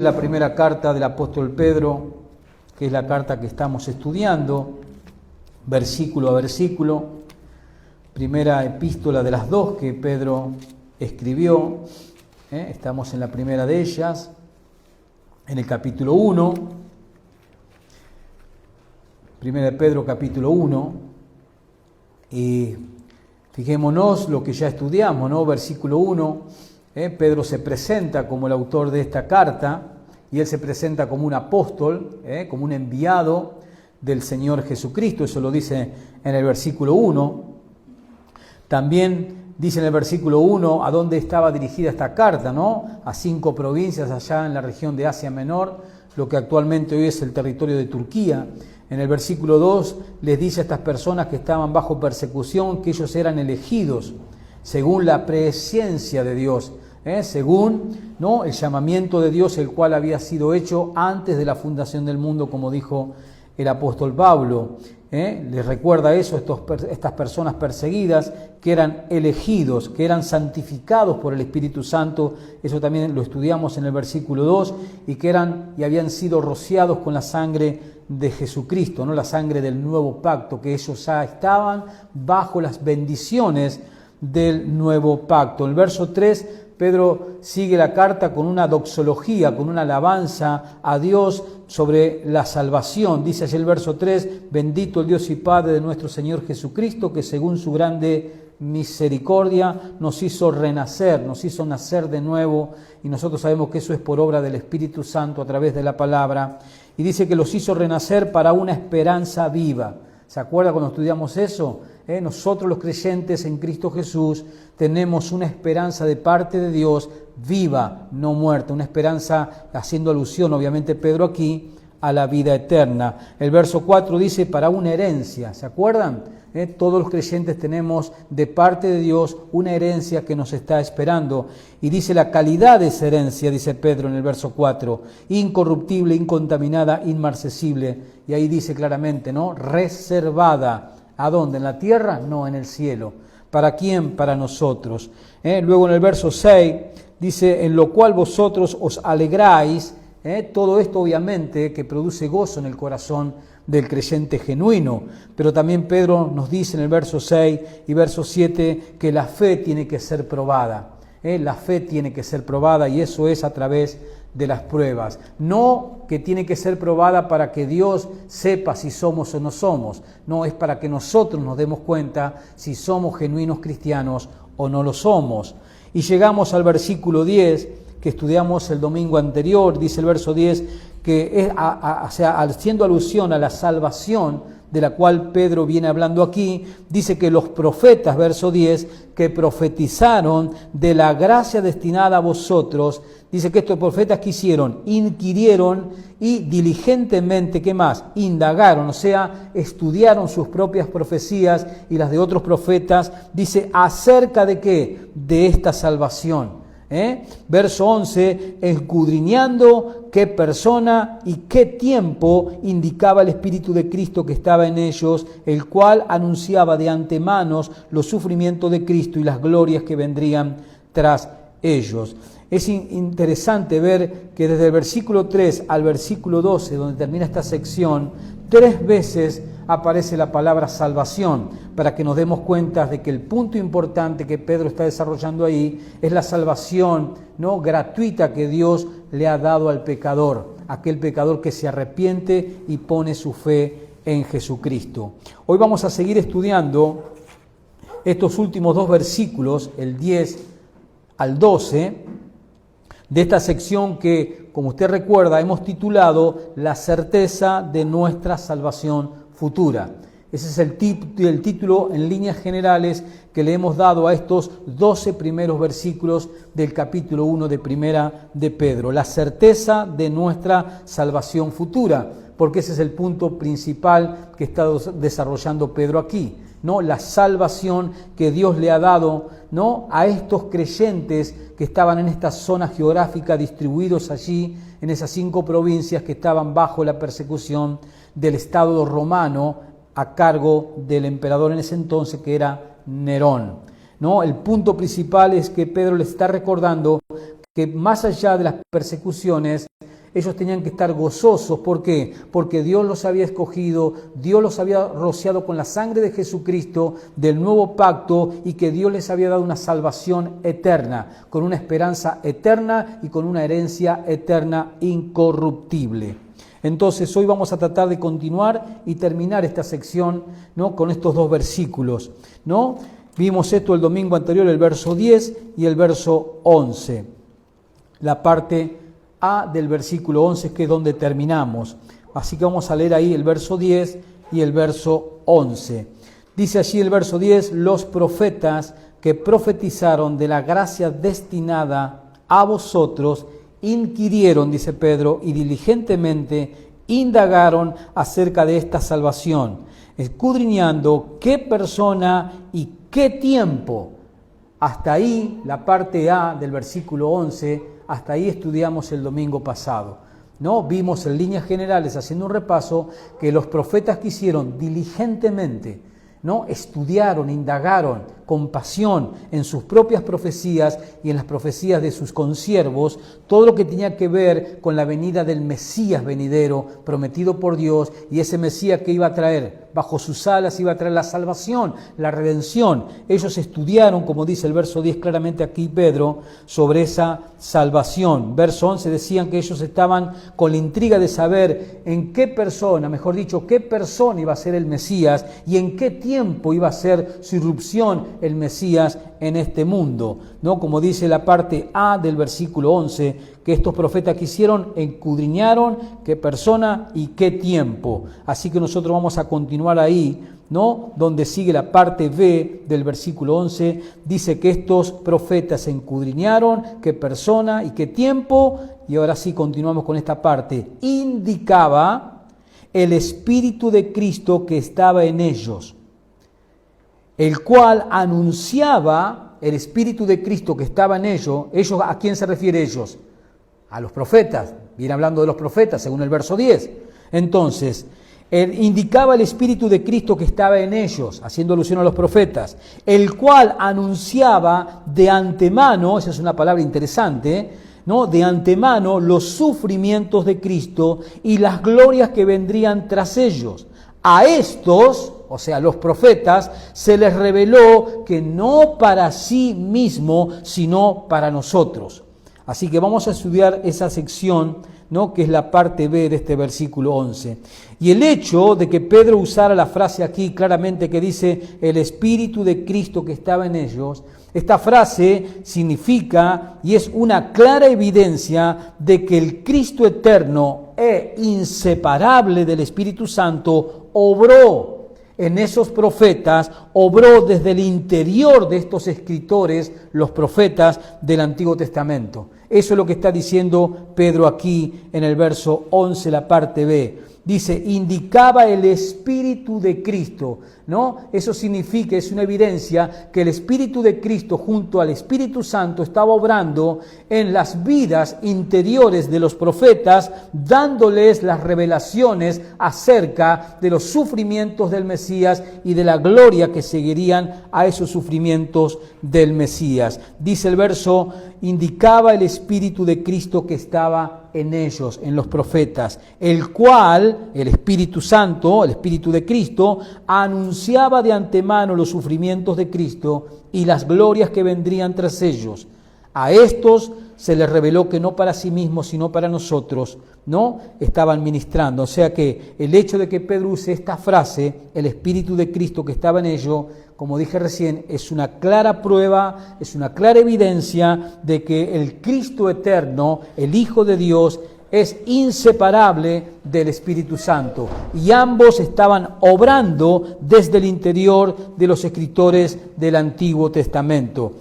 La primera carta del apóstol Pedro, que es la carta que estamos estudiando, versículo a versículo, primera epístola de las dos que Pedro escribió, estamos en la primera de ellas, en el capítulo 1, primera de Pedro capítulo 1, y fijémonos lo que ya estudiamos, ¿no? Versículo 1. Pedro se presenta como el autor de esta carta y él se presenta como un apóstol, como un enviado del Señor Jesucristo. Eso lo dice en el versículo 1. También dice en el versículo 1 a dónde estaba dirigida esta carta, ¿no? A 5 provincias allá en la región de Asia Menor, lo que actualmente hoy es el territorio de Turquía. En el versículo 2 les dice a estas personas que estaban bajo persecución que ellos eran elegidos según la presciencia de Dios, según, ¿no?, el llamamiento de Dios, el cual había sido hecho antes de la fundación del mundo, como dijo el apóstol Pablo. Les recuerda eso estas personas perseguidas, que eran elegidos, que eran santificados por el Espíritu Santo. Eso también lo estudiamos en el versículo 2, y que eran y habían sido rociados con la sangre de Jesucristo, ¿no?, la sangre del nuevo pacto, que ellos ya estaban bajo las bendiciones del nuevo pacto. En el verso 3, Pedro sigue la carta con una doxología, con una alabanza a Dios sobre la salvación. Dice allí el verso 3, bendito el Dios y Padre de nuestro Señor Jesucristo, que según su grande misericordia nos hizo renacer, nos hizo nacer de nuevo, y nosotros sabemos que eso es por obra del Espíritu Santo a través de la palabra. Y dice que los hizo renacer para una esperanza viva. ¿Se acuerda cuando estudiamos eso? Nosotros los creyentes en Cristo Jesús tenemos una esperanza de parte de Dios viva, no muerta, una esperanza haciendo alusión, obviamente Pedro aquí, a la vida eterna. El verso 4 dice para una herencia, ¿se acuerdan? Todos los creyentes tenemos de parte de Dios una herencia que nos está esperando. Y dice la calidad de esa herencia, dice Pedro en el verso 4, incorruptible, incontaminada, inmarcesible. Y ahí dice claramente, ¿no?, reservada. ¿A dónde? ¿En la tierra? No, en el cielo. ¿Para quién? Para nosotros. Luego en el verso 6 dice, en lo cual vosotros os alegráis. Todo esto obviamente que produce gozo en el corazón del creyente genuino. Pero también Pedro nos dice en el verso 6 y verso 7 que la fe tiene que ser probada. La fe tiene que ser probada, y eso es a través de las pruebas. No que tiene que ser probada para que Dios sepa si somos o no somos. No, es para que nosotros nos demos cuenta si somos genuinos cristianos o no lo somos. Y llegamos al versículo 10, que estudiamos el domingo anterior. Dice el verso 10 que es haciendo alusión a la salvación de la cual Pedro viene hablando aquí. Dice que los profetas, verso 10, que profetizaron de la gracia destinada a vosotros. Dice que estos profetas que hicieron, inquirieron y diligentemente, ¿qué más? Indagaron, o sea, estudiaron sus propias profecías y las de otros profetas. Dice, ¿acerca de qué? De esta salvación. Verso 11, escudriñando qué persona y qué tiempo indicaba el Espíritu de Cristo que estaba en ellos, el cual anunciaba de antemano los sufrimientos de Cristo y las glorias que vendrían tras ellos. Es interesante ver que desde el versículo 3 al versículo 12, donde termina esta sección, 3 veces aparece la palabra salvación, para que nos demos cuenta de que el punto importante que Pedro está desarrollando ahí es la salvación, ¿no?, gratuita que Dios le ha dado al pecador, aquel pecador que se arrepiente y pone su fe en Jesucristo. Hoy vamos a seguir estudiando estos últimos 2 versículos, el 10 al 12, de esta sección que, como usted recuerda, hemos titulado La certeza de nuestra salvación futura. Ese es el título en líneas generales que le hemos dado a estos 12 primeros versículos del capítulo 1 de Primera de Pedro. La certeza de nuestra salvación futura, porque ese es el punto principal que está desarrollando Pedro aquí, ¿no? La salvación que Dios le ha dado, ¿no?, a estos creyentes que estaban en esta zona geográfica, distribuidos allí en esas 5 provincias que estaban bajo la persecución del Estado romano a cargo del emperador en ese entonces, que era Nerón, ¿no? El punto principal es que Pedro les está recordando que más allá de las persecuciones, ellos tenían que estar gozosos. ¿Por qué? Porque Dios los había escogido, Dios los había rociado con la sangre de Jesucristo del nuevo pacto y que Dios les había dado una salvación eterna, con una esperanza eterna y con una herencia eterna incorruptible. Entonces hoy vamos a tratar de continuar y terminar esta sección, ¿no?, con estos dos versículos, ¿no? Vimos esto el domingo anterior, el verso 10 y el verso 11. La parte A del versículo 11, que es donde terminamos. Así que vamos a leer ahí el verso 10 y el verso 11. Dice allí el verso 10, los profetas que profetizaron de la gracia destinada a vosotros, inquirieron, dice Pedro, y diligentemente indagaron acerca de esta salvación, escudriñando qué persona y qué tiempo. Hasta ahí la parte A del versículo 11, hasta ahí estudiamos el domingo pasado, ¿no? Vimos en líneas generales, haciendo un repaso, que los profetas quisieron diligentemente, ¿no?, estudiaron, indagaron con pasión en sus propias profecías y en las profecías de sus consiervos, todo lo que tenía que ver con la venida del Mesías venidero, prometido por Dios, y ese Mesías que iba a traer, bajo sus alas iba a traer la salvación, la redención. Ellos estudiaron, como dice el verso 10 claramente aquí Pedro, sobre esa salvación. Verso 11 decían que ellos estaban con la intriga de saber en qué persona, mejor dicho, qué persona iba a ser el Mesías y en qué tiempo iba a ser su irrupción el Mesías en este mundo, ¿no? Como dice la parte A del versículo 11, que estos profetas que hicieron, escudriñaron qué persona y qué tiempo. Así que nosotros vamos a continuar ahí, ¿no?, donde sigue la parte B del versículo 11, dice que estos profetas escudriñaron qué persona y qué tiempo, y ahora sí continuamos con esta parte. Indicaba el Espíritu de Cristo que estaba en ellos, el cual anunciaba, el Espíritu de Cristo que estaba en ellos. ¿Ellos a quién se refiere ellos? A los profetas, viene hablando de los profetas según el verso 10. Entonces, indicaba el Espíritu de Cristo que estaba en ellos, haciendo alusión a los profetas, el cual anunciaba de antemano, esa es una palabra interesante, ¿no?, de antemano los sufrimientos de Cristo y las glorias que vendrían tras ellos. A estos, o sea, los profetas, se les reveló que no para sí mismo, sino para nosotros. Así que vamos a estudiar esa sección, ¿no?, que es la parte B de este versículo 11. Y el hecho de que Pedro usara la frase aquí claramente que dice el Espíritu de Cristo que estaba en ellos, esta frase significa y es una clara evidencia de que el Cristo eterno e inseparable del Espíritu Santo obró en esos profetas, obró desde el interior de estos escritores, los profetas del Antiguo Testamento. Eso es lo que está diciendo Pedro aquí en el verso 11, la parte B. Dice, indicaba el Espíritu de Cristo, ¿no? Eso significa, es una evidencia que el Espíritu de Cristo junto al Espíritu Santo estaba obrando en las vidas interiores de los profetas, dándoles las revelaciones acerca de los sufrimientos del Mesías y de la gloria que seguirían a esos sufrimientos del Mesías. Dice el verso, indicaba el Espíritu de Cristo que estaba en ellos, en los profetas, el cual, el Espíritu Santo, el Espíritu de Cristo, anunciaba de antemano los sufrimientos de Cristo y las glorias que vendrían tras ellos. A estos se les reveló que no para sí mismos, sino para nosotros, ¿no?, estaban ministrando. O sea que el hecho de que Pedro use esta frase, el Espíritu de Cristo que estaba en ellos, como dije recién, es una clara prueba, es una clara evidencia de que el Cristo eterno, el Hijo de Dios, es inseparable del Espíritu Santo. Y ambos estaban obrando desde el interior de los escritores del Antiguo Testamento.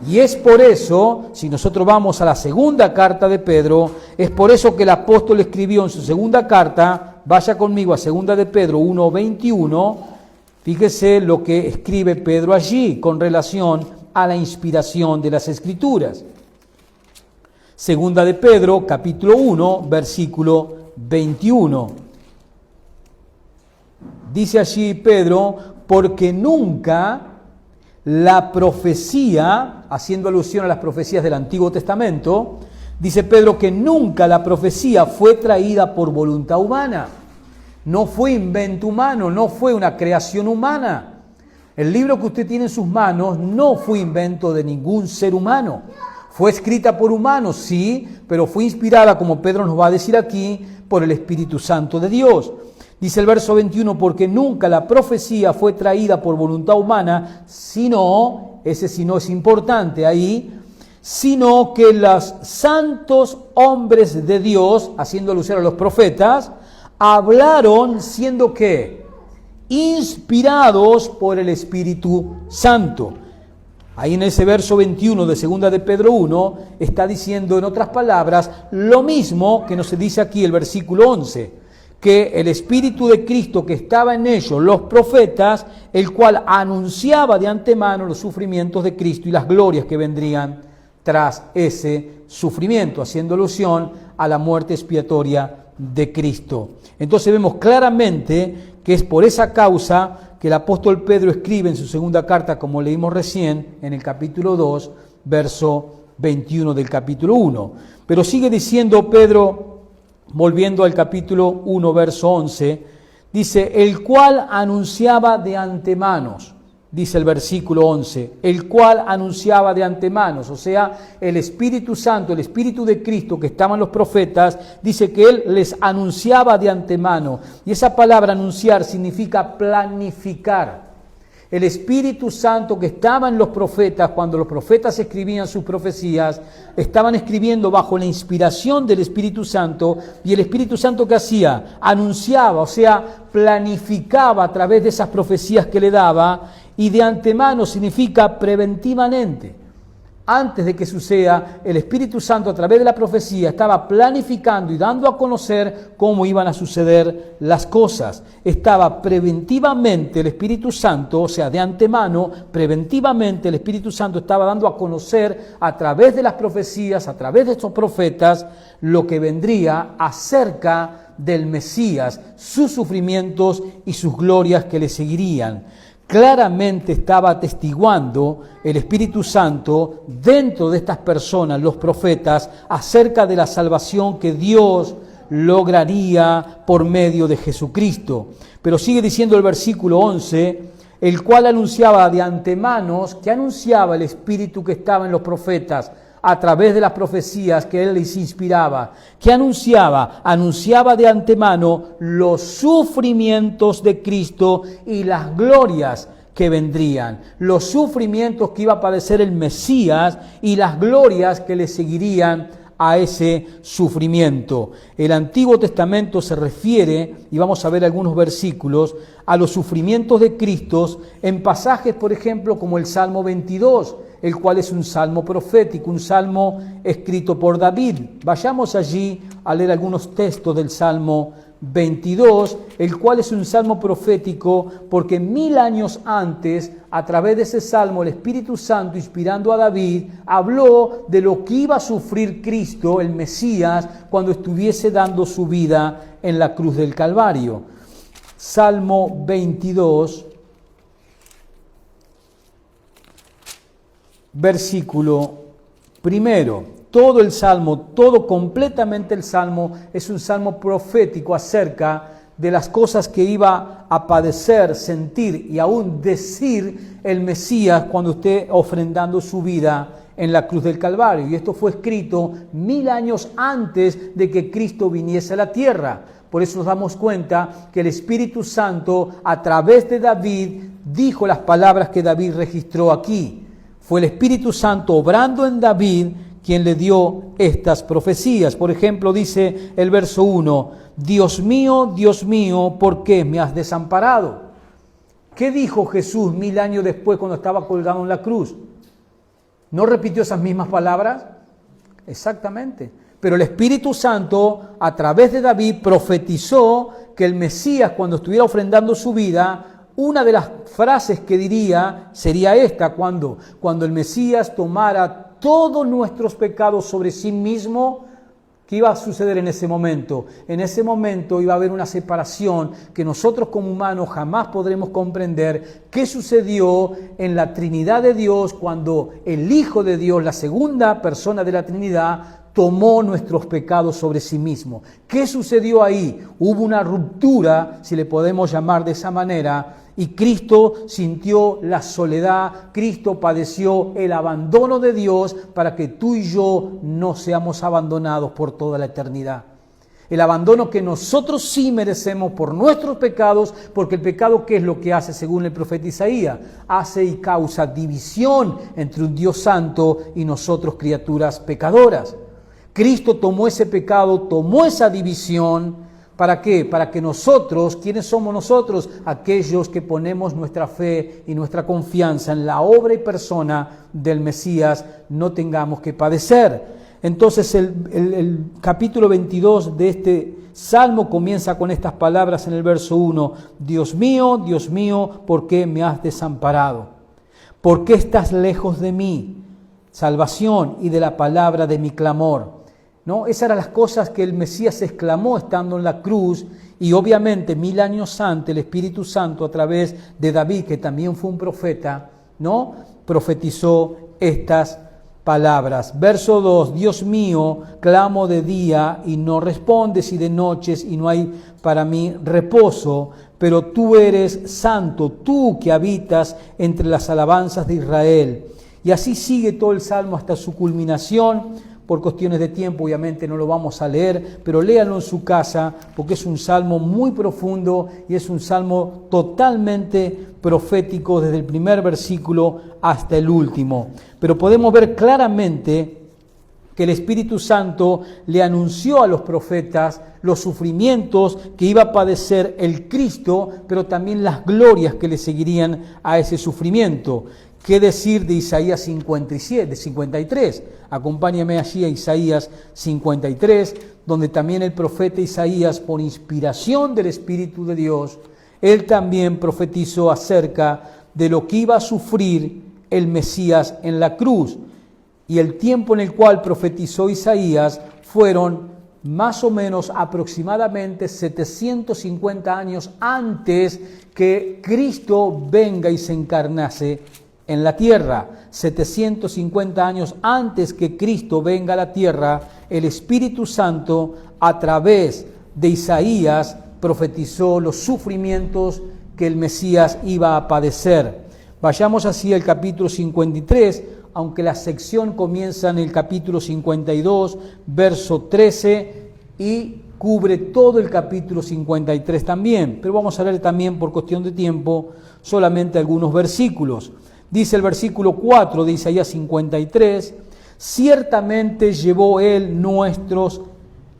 Y es por eso, si nosotros vamos a la segunda carta de Pedro, es por eso que el apóstol escribió en su segunda carta, vaya conmigo a segunda de Pedro 1:21, fíjese lo que escribe Pedro allí con relación a la inspiración de las Escrituras. Segunda de Pedro, capítulo 1, versículo 21. Dice allí Pedro, porque nunca la profecía, haciendo alusión a las profecías del Antiguo Testamento, Dice Pedro que nunca la profecía fue traída por voluntad humana. No fue invento humano, no fue una creación humana. El libro que usted tiene en sus manos no fue invento de ningún ser humano. Fue escrita por humanos, sí, pero fue inspirada, como Pedro nos va a decir aquí, por el Espíritu Santo de Dios. Dice el verso 21, porque nunca la profecía fue traída por voluntad humana, sino, ese sino es importante ahí, sino que los santos hombres de Dios, haciendo alusión a los profetas, hablaron siendo ¿qué? Inspirados por el Espíritu Santo. Ahí en ese verso 21 de 2 de Pedro 1 está diciendo en otras palabras lo mismo que nos dice aquí el versículo 11, que el Espíritu de Cristo que estaba en ellos, los profetas, el cual anunciaba de antemano los sufrimientos de Cristo y las glorias que vendrían tras ese sufrimiento, haciendo alusión a la muerte expiatoria de Cristo. Entonces vemos claramente que es por esa causa que el apóstol Pedro escribe en su segunda carta, como leímos recién, en el capítulo 2, verso 21 del capítulo 1. Pero sigue diciendo Pedro, volviendo al capítulo 1, verso 11, dice, el cual anunciaba de antemanos, dice el versículo 11, el cual anunciaba de antemanos, o sea, el Espíritu Santo, el Espíritu de Cristo que estaban los profetas, dice que Él les anunciaba de antemano. Y esa palabra anunciar significa planificar. El Espíritu Santo que estaba en los profetas, cuando los profetas escribían sus profecías, estaban escribiendo bajo la inspiración del Espíritu Santo, y el Espíritu Santo ¿qué hacía? Anunciaba, o sea, planificaba a través de esas profecías que le daba, y de antemano significa preventivamente. Antes de que suceda, el Espíritu Santo a través de la profecía estaba planificando y dando a conocer cómo iban a suceder las cosas. Estaba preventivamente el Espíritu Santo, o sea, de antemano, preventivamente el Espíritu Santo estaba dando a conocer a través de las profecías, a través de estos profetas, lo que vendría acerca del Mesías, sus sufrimientos y sus glorias que le seguirían. Claramente estaba atestiguando el Espíritu Santo dentro de estas personas, los profetas, acerca de la salvación que Dios lograría por medio de Jesucristo. Pero sigue diciendo el versículo 11, el cual anunciaba de antemano, que anunciaba el Espíritu que estaba en los profetas, a través de las profecías que Él les inspiraba, que anunciaba de antemano los sufrimientos de Cristo y las glorias que vendrían, los sufrimientos que iba a padecer el Mesías y las glorias que le seguirían a ese sufrimiento. El Antiguo Testamento se refiere, y vamos a ver algunos versículos, a los sufrimientos de Cristo en pasajes, por ejemplo, como el Salmo 22, el cual es un salmo profético, un salmo escrito por David. Vayamos allí a leer algunos textos del Salmo 22, el cual es un salmo profético porque 1000 años antes, a través de ese salmo, el Espíritu Santo, inspirando a David, habló de lo que iba a sufrir Cristo, el Mesías, cuando estuviese dando su vida en la cruz del Calvario. Salmo 22, versículo 1. Todo el Salmo, completamente el Salmo, es un salmo profético acerca de las cosas que iba a padecer, sentir y aún decir el Mesías cuando esté ofrendando su vida en la cruz del Calvario. Y esto fue escrito 1000 años antes de que Cristo viniese a la tierra. Por eso nos damos cuenta que el Espíritu Santo, a través de David, dijo las palabras que David registró aquí. Fue el Espíritu Santo obrando en David quien le dio estas profecías. Por ejemplo, dice el verso 1, Dios mío, ¿por qué me has desamparado? ¿Qué dijo Jesús 1000 años después cuando estaba colgado en la cruz? ¿No repitió esas mismas palabras? Exactamente. Pero el Espíritu Santo, a través de David, profetizó que el Mesías, cuando estuviera ofrendando su vida, una de las frases que diría sería esta: cuando el Mesías tomara todos nuestros pecados sobre sí mismo. ¿Qué iba a suceder en ese momento? En ese momento iba a haber una separación que nosotros como humanos jamás podremos comprender. ¿Qué sucedió en la Trinidad de Dios cuando el Hijo de Dios, la segunda persona de la Trinidad, tomó nuestros pecados sobre sí mismo. ¿Qué sucedió ahí? Hubo una ruptura, si le podemos llamar de esa manera, y Cristo sintió la soledad, Cristo padeció el abandono de Dios para que tú y yo no seamos abandonados por toda la eternidad. El abandono que nosotros sí merecemos por nuestros pecados, porque el pecado, ¿qué es lo que hace según el profeta Isaías? Hace y causa división entre un Dios santo y nosotros, criaturas pecadoras. Cristo tomó ese pecado, tomó esa división. ¿Para qué? Para que nosotros, ¿quiénes somos nosotros? Aquellos que ponemos nuestra fe y nuestra confianza en la obra y persona del Mesías, no tengamos que padecer. Entonces el capítulo 22 de este Salmo comienza con estas palabras en el verso 1. Dios mío, ¿por qué me has desamparado? ¿Por qué estás lejos de mí? Salvación y de la palabra de mi clamor. ¿No? Esas eran las cosas que el Mesías exclamó estando en la cruz, y obviamente 1000 años antes el Espíritu Santo, a través de David, que también fue un profeta, ¿no?, profetizó estas palabras. Verso 2, Dios mío, clamo de día y no respondes, y de noches y no hay para mí reposo, pero tú eres santo, tú que habitas entre las alabanzas de Israel. Y así sigue todo el Salmo hasta su culminación. Por cuestiones de tiempo, obviamente, no lo vamos a leer, pero léanlo en su casa, porque es un salmo muy profundo y es un salmo totalmente profético desde el primer versículo hasta el último. Pero podemos ver claramente que el Espíritu Santo le anunció a los profetas los sufrimientos que iba a padecer el Cristo, pero también las glorias que le seguirían a ese sufrimiento. ¿Qué decir de Isaías 53? Acompáñame allí a Isaías 53, donde también el profeta Isaías, por inspiración del Espíritu de Dios, él también profetizó acerca de lo que iba a sufrir el Mesías en la cruz. Y el tiempo en el cual profetizó Isaías fueron más o menos aproximadamente 750 años antes que Cristo venga y se encarnase en la tierra. 750 años antes que Cristo venga a la tierra, el Espíritu Santo a través de Isaías profetizó los sufrimientos que el Mesías iba a padecer. Vayamos así al capítulo 53, aunque la sección comienza en el capítulo 52, verso 13, y cubre todo el capítulo 53 también, pero vamos a leer también, por cuestión de tiempo, solamente algunos versículos. Dice el versículo 4 de Isaías 53, ciertamente llevó él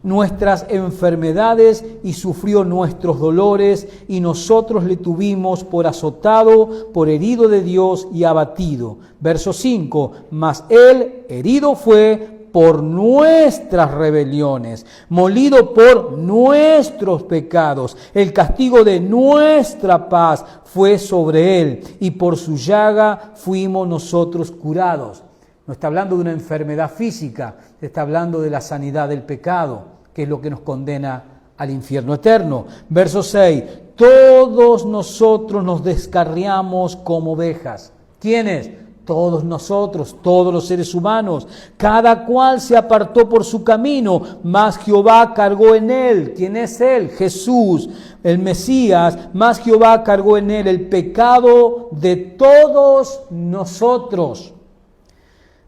nuestras enfermedades y sufrió nuestros dolores, y nosotros le tuvimos por azotado, por herido de Dios y abatido. Verso 5, mas él herido fue por nuestras rebeliones, molido por nuestros pecados. El castigo de nuestra paz fue sobre él, y por su llaga fuimos nosotros curados. No está hablando de una enfermedad física, está hablando de la sanidad del pecado, que es lo que nos condena al infierno eterno. Verso 6, todos nosotros nos descarriamos como ovejas. ¿Quiénes? Todos nosotros, todos los seres humanos, cada cual se apartó por su camino, mas Jehová cargó en él. ¿Quién es él? Jesús, el Mesías, mas Jehová cargó en él el pecado de todos nosotros.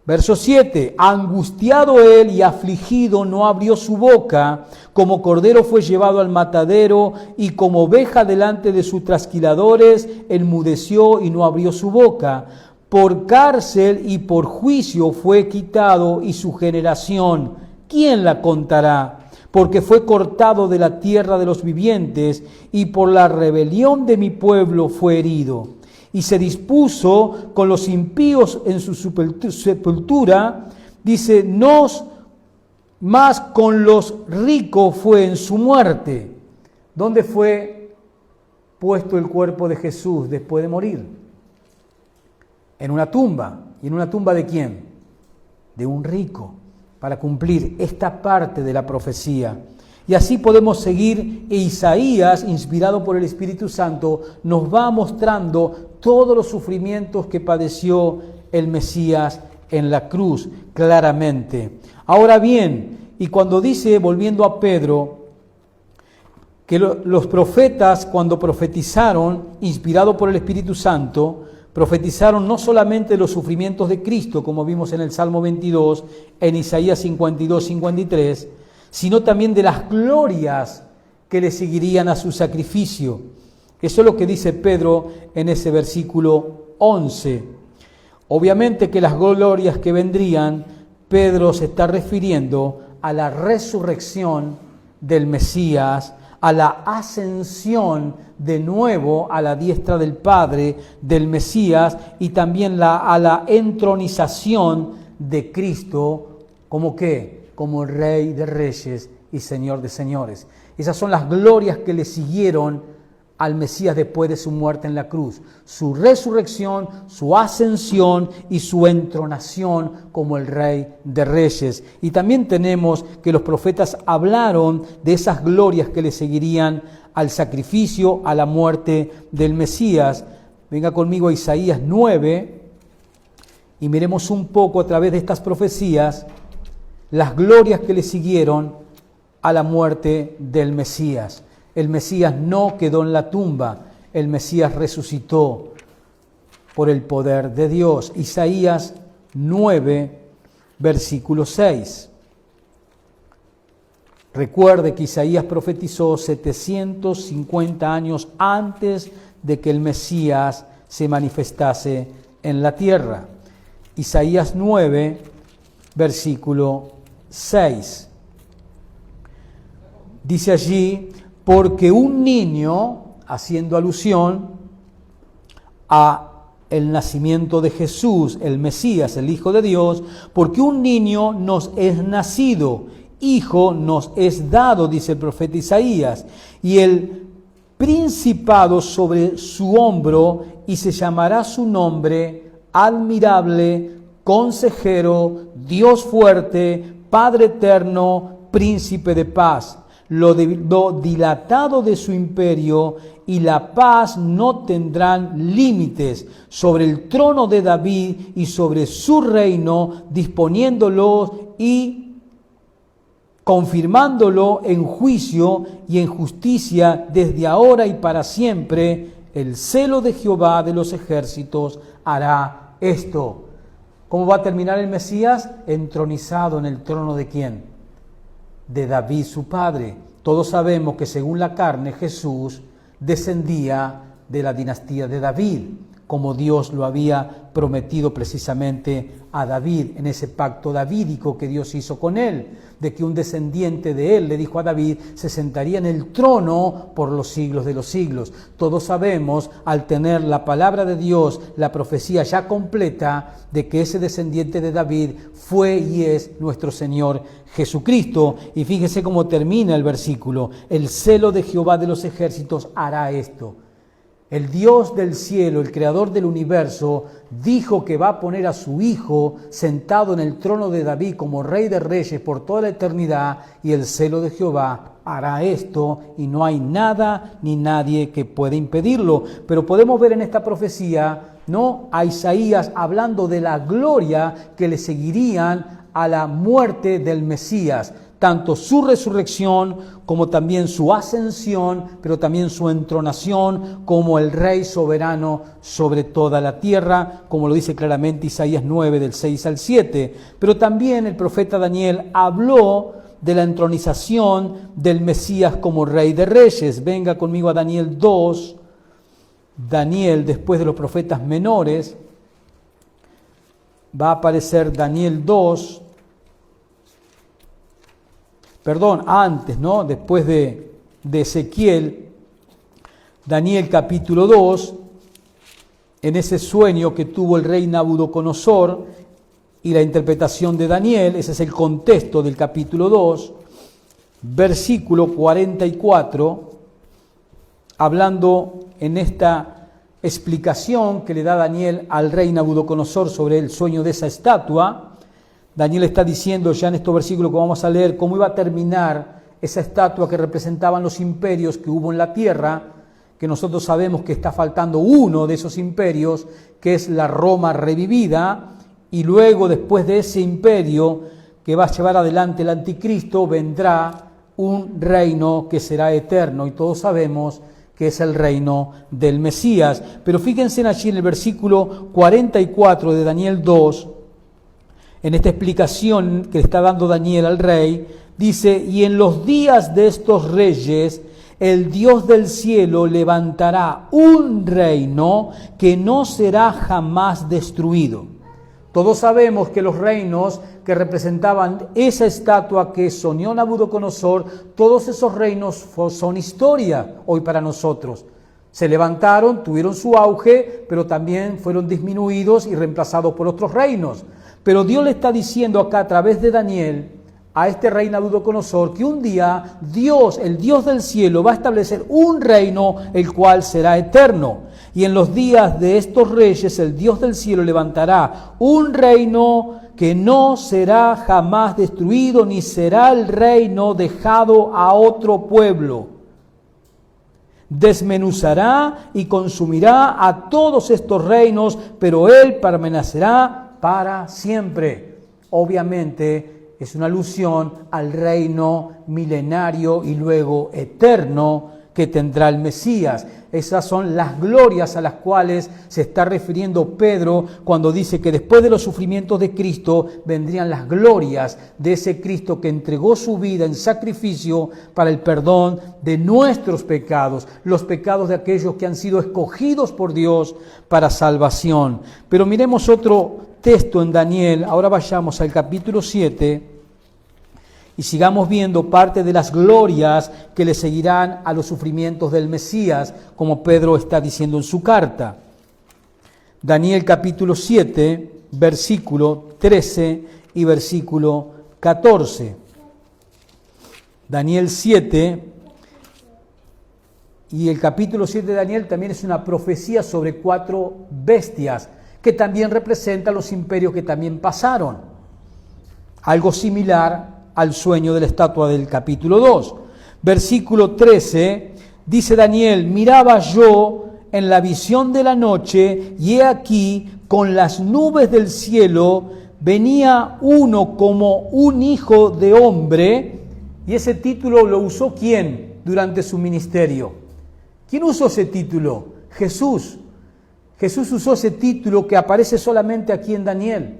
Verso 7, angustiado él y afligido no abrió su boca, como cordero fue llevado al matadero, y como oveja delante de sus trasquiladores, enmudeció y no abrió su boca. Por cárcel y por juicio fue quitado, y su generación, ¿quién la contará? Porque fue cortado de la tierra de los vivientes, y por la rebelión de mi pueblo fue herido. Y se dispuso con los impíos en su sepultura, dice, más con los ricos fue en su muerte. ¿Dónde fue puesto el cuerpo de Jesús después de morir? En una tumba. ¿Y en una tumba de quién? De un rico, para cumplir esta parte de la profecía. Y así podemos seguir, e Isaías, inspirado por el Espíritu Santo, nos va mostrando todos los sufrimientos que padeció el Mesías en la cruz, claramente. Ahora bien, y cuando dice, volviendo a Pedro, que los profetas cuando profetizaron, inspirados por el Espíritu Santo, profetizaron no solamente los sufrimientos de Cristo, como vimos en el Salmo 22, en Isaías 52, 53, sino también de las glorias que le seguirían a su sacrificio. Eso es lo que dice Pedro en ese versículo 11. Obviamente que las glorias que vendrían, Pedro se está refiriendo a la resurrección del Mesías, a la ascensión de nuevo a la diestra del Padre del Mesías y también a la entronización de Cristo, ¿como qué? Como Rey de Reyes y Señor de Señores. Esas son las glorias que le siguieron al Mesías después de su muerte en la cruz. Su resurrección, su ascensión y su entronación como el Rey de Reyes. Y también tenemos que los profetas hablaron de esas glorias que le seguirían al sacrificio, a la muerte del Mesías. Venga conmigo a Isaías 9 y miremos un poco a través de estas profecías las glorias que le siguieron a la muerte del Mesías. El Mesías no quedó en la tumba, el Mesías resucitó por el poder de Dios. Isaías 9, versículo 6. Recuerde que Isaías profetizó 750 años antes de que el Mesías se manifestase en la tierra. Isaías 9, versículo 6. Dice allí, porque un niño, haciendo alusión a el nacimiento de Jesús, el Mesías, el Hijo de Dios, porque un niño nos es nacido, hijo nos es dado, dice el profeta Isaías, y el principado sobre su hombro, y se llamará su nombre admirable, consejero, Dios fuerte, Padre eterno, príncipe de paz. Lo dilatado de su imperio y la paz no tendrán límites sobre el trono de David y sobre su reino, disponiéndolo y confirmándolo en juicio y en justicia desde ahora y para siempre. El celo de Jehová de los ejércitos hará esto. ¿Cómo va a terminar el Mesías? Entronizado en el trono de ¿quién? De David su padre. Todos sabemos que según la carne Jesús descendía de la dinastía de David, como Dios lo había prometido precisamente a David en ese pacto davídico que Dios hizo con él, de que un descendiente de él, le dijo a David, se sentaría en el trono por los siglos de los siglos. Todos sabemos, al tener la palabra de Dios, la profecía ya completa, de que ese descendiente de David fue y es nuestro Señor Jesucristo. Y fíjese cómo termina el versículo: el celo de Jehová de los ejércitos hará esto. El Dios del cielo, el creador del universo, dijo que va a poner a su Hijo sentado en el trono de David como Rey de Reyes por toda la eternidad, y el celo de Jehová hará esto, y no hay nada ni nadie que pueda impedirlo. Pero podemos ver en esta profecía, ¿no?, a Isaías hablando de la gloria que le seguirían a la muerte del Mesías. Tanto su resurrección como también su ascensión, pero también su entronación como el Rey soberano sobre toda la tierra, como lo dice claramente Isaías 9 del 6 al 7. Pero también el profeta Daniel habló de la entronización del Mesías como Rey de Reyes. Venga conmigo a Daniel 2. Daniel, después de los profetas menores, va a aparecer Daniel 2. Antes, ¿no? Después de Ezequiel, Daniel capítulo 2, en ese sueño que tuvo el rey Nabucodonosor y la interpretación de Daniel, ese es el contexto del capítulo 2, versículo 44, hablando en esta explicación que le da Daniel al rey Nabucodonosor sobre el sueño de esa estatua. Daniel está diciendo ya en estos versículos que vamos a leer cómo iba a terminar esa estatua que representaban los imperios que hubo en la tierra, que nosotros sabemos que está faltando uno de esos imperios, que es la Roma revivida, y luego después de ese imperio que va a llevar adelante el anticristo, vendrá un reino que será eterno, y todos sabemos que es el reino del Mesías. Pero fíjense allí en el versículo 44 de Daniel 2, en esta explicación que le está dando Daniel al rey, dice: y en los días de estos reyes, el Dios del cielo levantará un reino que no será jamás destruido. Todos sabemos que los reinos que representaban esa estatua que soñó Nabucodonosor, todos esos reinos son historia hoy para nosotros. Se levantaron, tuvieron su auge, pero también fueron disminuidos y reemplazados por otros reinos. Pero Dios le está diciendo acá a través de Daniel a este rey Nabucodonosor que un día Dios, el Dios del cielo, va a establecer un reino el cual será eterno. Y en los días de estos reyes el Dios del cielo levantará un reino que no será jamás destruido, ni será el reino dejado a otro pueblo. Desmenuzará y consumirá a todos estos reinos, pero él permanecerá para siempre. Obviamente es una alusión al reino milenario y luego eterno que tendrá el Mesías. Esas son las glorias a las cuales se está refiriendo Pedro cuando dice que después de los sufrimientos de Cristo vendrían las glorias de ese Cristo que entregó su vida en sacrificio para el perdón de nuestros pecados, los pecados de aquellos que han sido escogidos por Dios para salvación. Pero miremos otro texto en Daniel. Ahora vayamos al capítulo 7 y sigamos viendo parte de las glorias que le seguirán a los sufrimientos del Mesías, como Pedro está diciendo en su carta. Daniel capítulo 7, versículo 13 y versículo 14. Daniel 7, y el capítulo 7 de Daniel también es una profecía sobre 4 bestias, que también representan los imperios que también pasaron. Algo similar al sueño de la estatua del capítulo 2. Versículo 13, dice Daniel: miraba yo en la visión de la noche, y he aquí, con las nubes del cielo, venía uno como un hijo de hombre. Y ese título lo usó ¿quién durante su ministerio? ¿Quién usó ese título? Jesús. Jesús usó ese título que aparece solamente aquí en Daniel.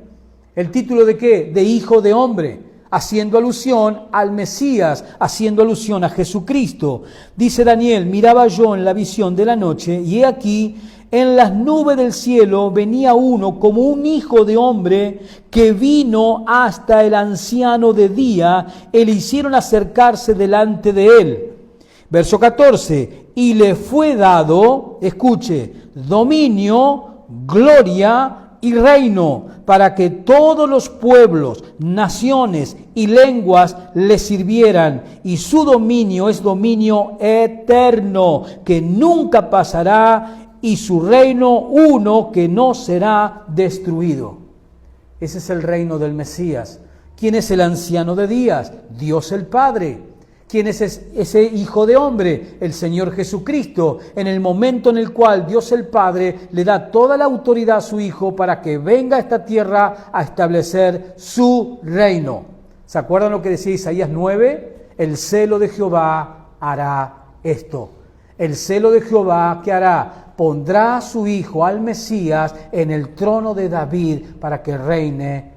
¿El título de qué? De hijo de hombre, haciendo alusión al Mesías, haciendo alusión a Jesucristo. Dice Daniel: miraba yo en la visión de la noche, y he aquí, en las nubes del cielo venía uno como un hijo de hombre, que vino hasta el anciano de día, y le hicieron acercarse delante de él. Verso 14, y le fue dado, escuche, dominio, gloria y reino, para que todos los pueblos, naciones y lenguas le sirvieran, y su dominio es dominio eterno, que nunca pasará, y su reino uno que no será destruido. Ese es el reino del Mesías. ¿Quién es el anciano de días? Dios el Padre. ¿Quién es ese hijo de hombre? El Señor Jesucristo, en el momento en el cual Dios el Padre le da toda la autoridad a su Hijo para que venga a esta tierra a establecer su reino. ¿Se acuerdan lo que decía Isaías 9? El celo de Jehová hará esto. El celo de Jehová, ¿qué hará? Pondrá a su Hijo, al Mesías, en el trono de David para que reine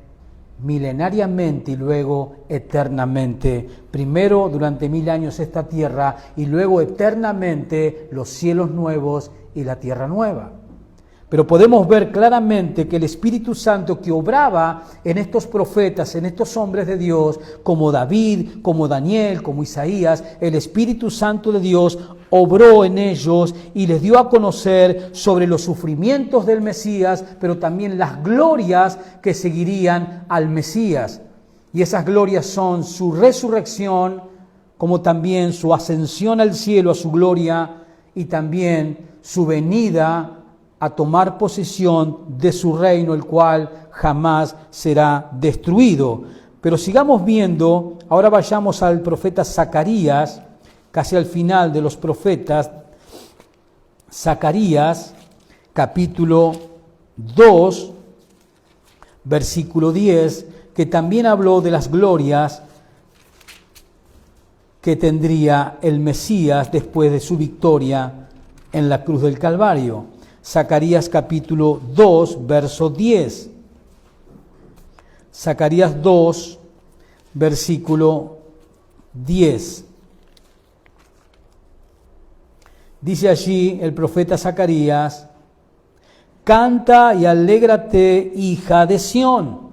milenariamente y luego eternamente. Primero durante 1000 años esta tierra, y luego eternamente los cielos nuevos y la tierra nueva. Pero podemos ver claramente que el Espíritu Santo que obraba en estos profetas, en estos hombres de Dios, como David, como Daniel, como Isaías, el Espíritu Santo de Dios obró en ellos y les dio a conocer sobre los sufrimientos del Mesías, pero también las glorias que seguirían al Mesías. Y esas glorias son su resurrección, como también su ascensión al cielo, a su gloria, y también su venida a tomar posesión de su reino, el cual jamás será destruido. Pero sigamos viendo, ahora vayamos al profeta Zacarías, casi al final de los profetas. Zacarías, capítulo 2, versículo 10, que también habló de las glorias que tendría el Mesías después de su victoria en la cruz del Calvario. Zacarías capítulo 2, verso 10. Zacarías 2, versículo 10. Dice allí el profeta Zacarías: canta y alégrate, hija de Sión.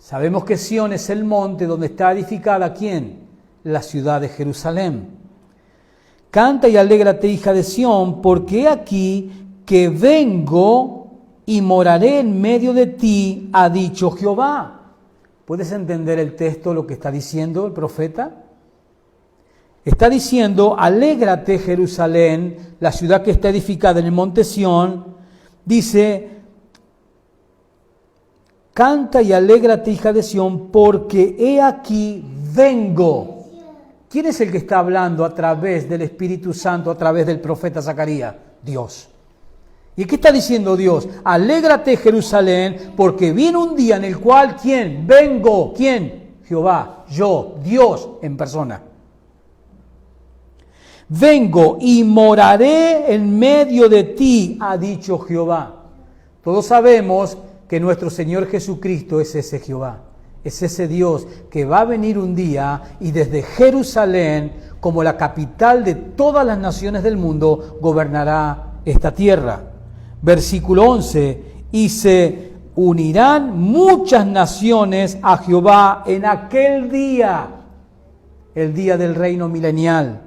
Sabemos que Sión es el monte donde está edificada, ¿quién? La ciudad de Jerusalén. Canta y alégrate, hija de Sión, porque he aquí que vengo y moraré en medio de ti, ha dicho Jehová. ¿Puedes entender el texto, lo que está diciendo el profeta? Está diciendo: alégrate, Jerusalén, la ciudad que está edificada en el monte Sión. Dice: canta y alégrate, hija de Sión, porque he aquí vengo. ¿Quién es el que está hablando a través del Espíritu Santo, a través del profeta Zacarías? Dios. ¿Y qué está diciendo Dios? Alégrate, Jerusalén, porque viene un día en el cual, ¿quién? Vengo. ¿Quién? Jehová, yo, Dios en persona. Vengo y moraré en medio de ti, ha dicho Jehová. Todos sabemos que nuestro Señor Jesucristo es ese Jehová. Es ese Dios que va a venir un día y desde Jerusalén, como la capital de todas las naciones del mundo, gobernará esta tierra. Versículo 11, y se unirán muchas naciones a Jehová en aquel día, el día del reino milenial.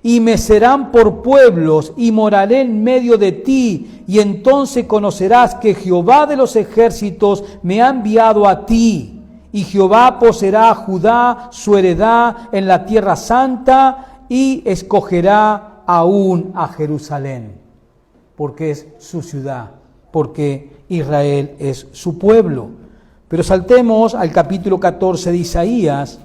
Y me serán por pueblos, y moraré en medio de ti, y entonces conocerás que Jehová de los ejércitos me ha enviado a ti. Y Jehová poseerá a Judá su heredad en la tierra santa, y escogerá aún a Jerusalén, porque es su ciudad, porque Israel es su pueblo. Pero saltemos al capítulo 14 de Isaías,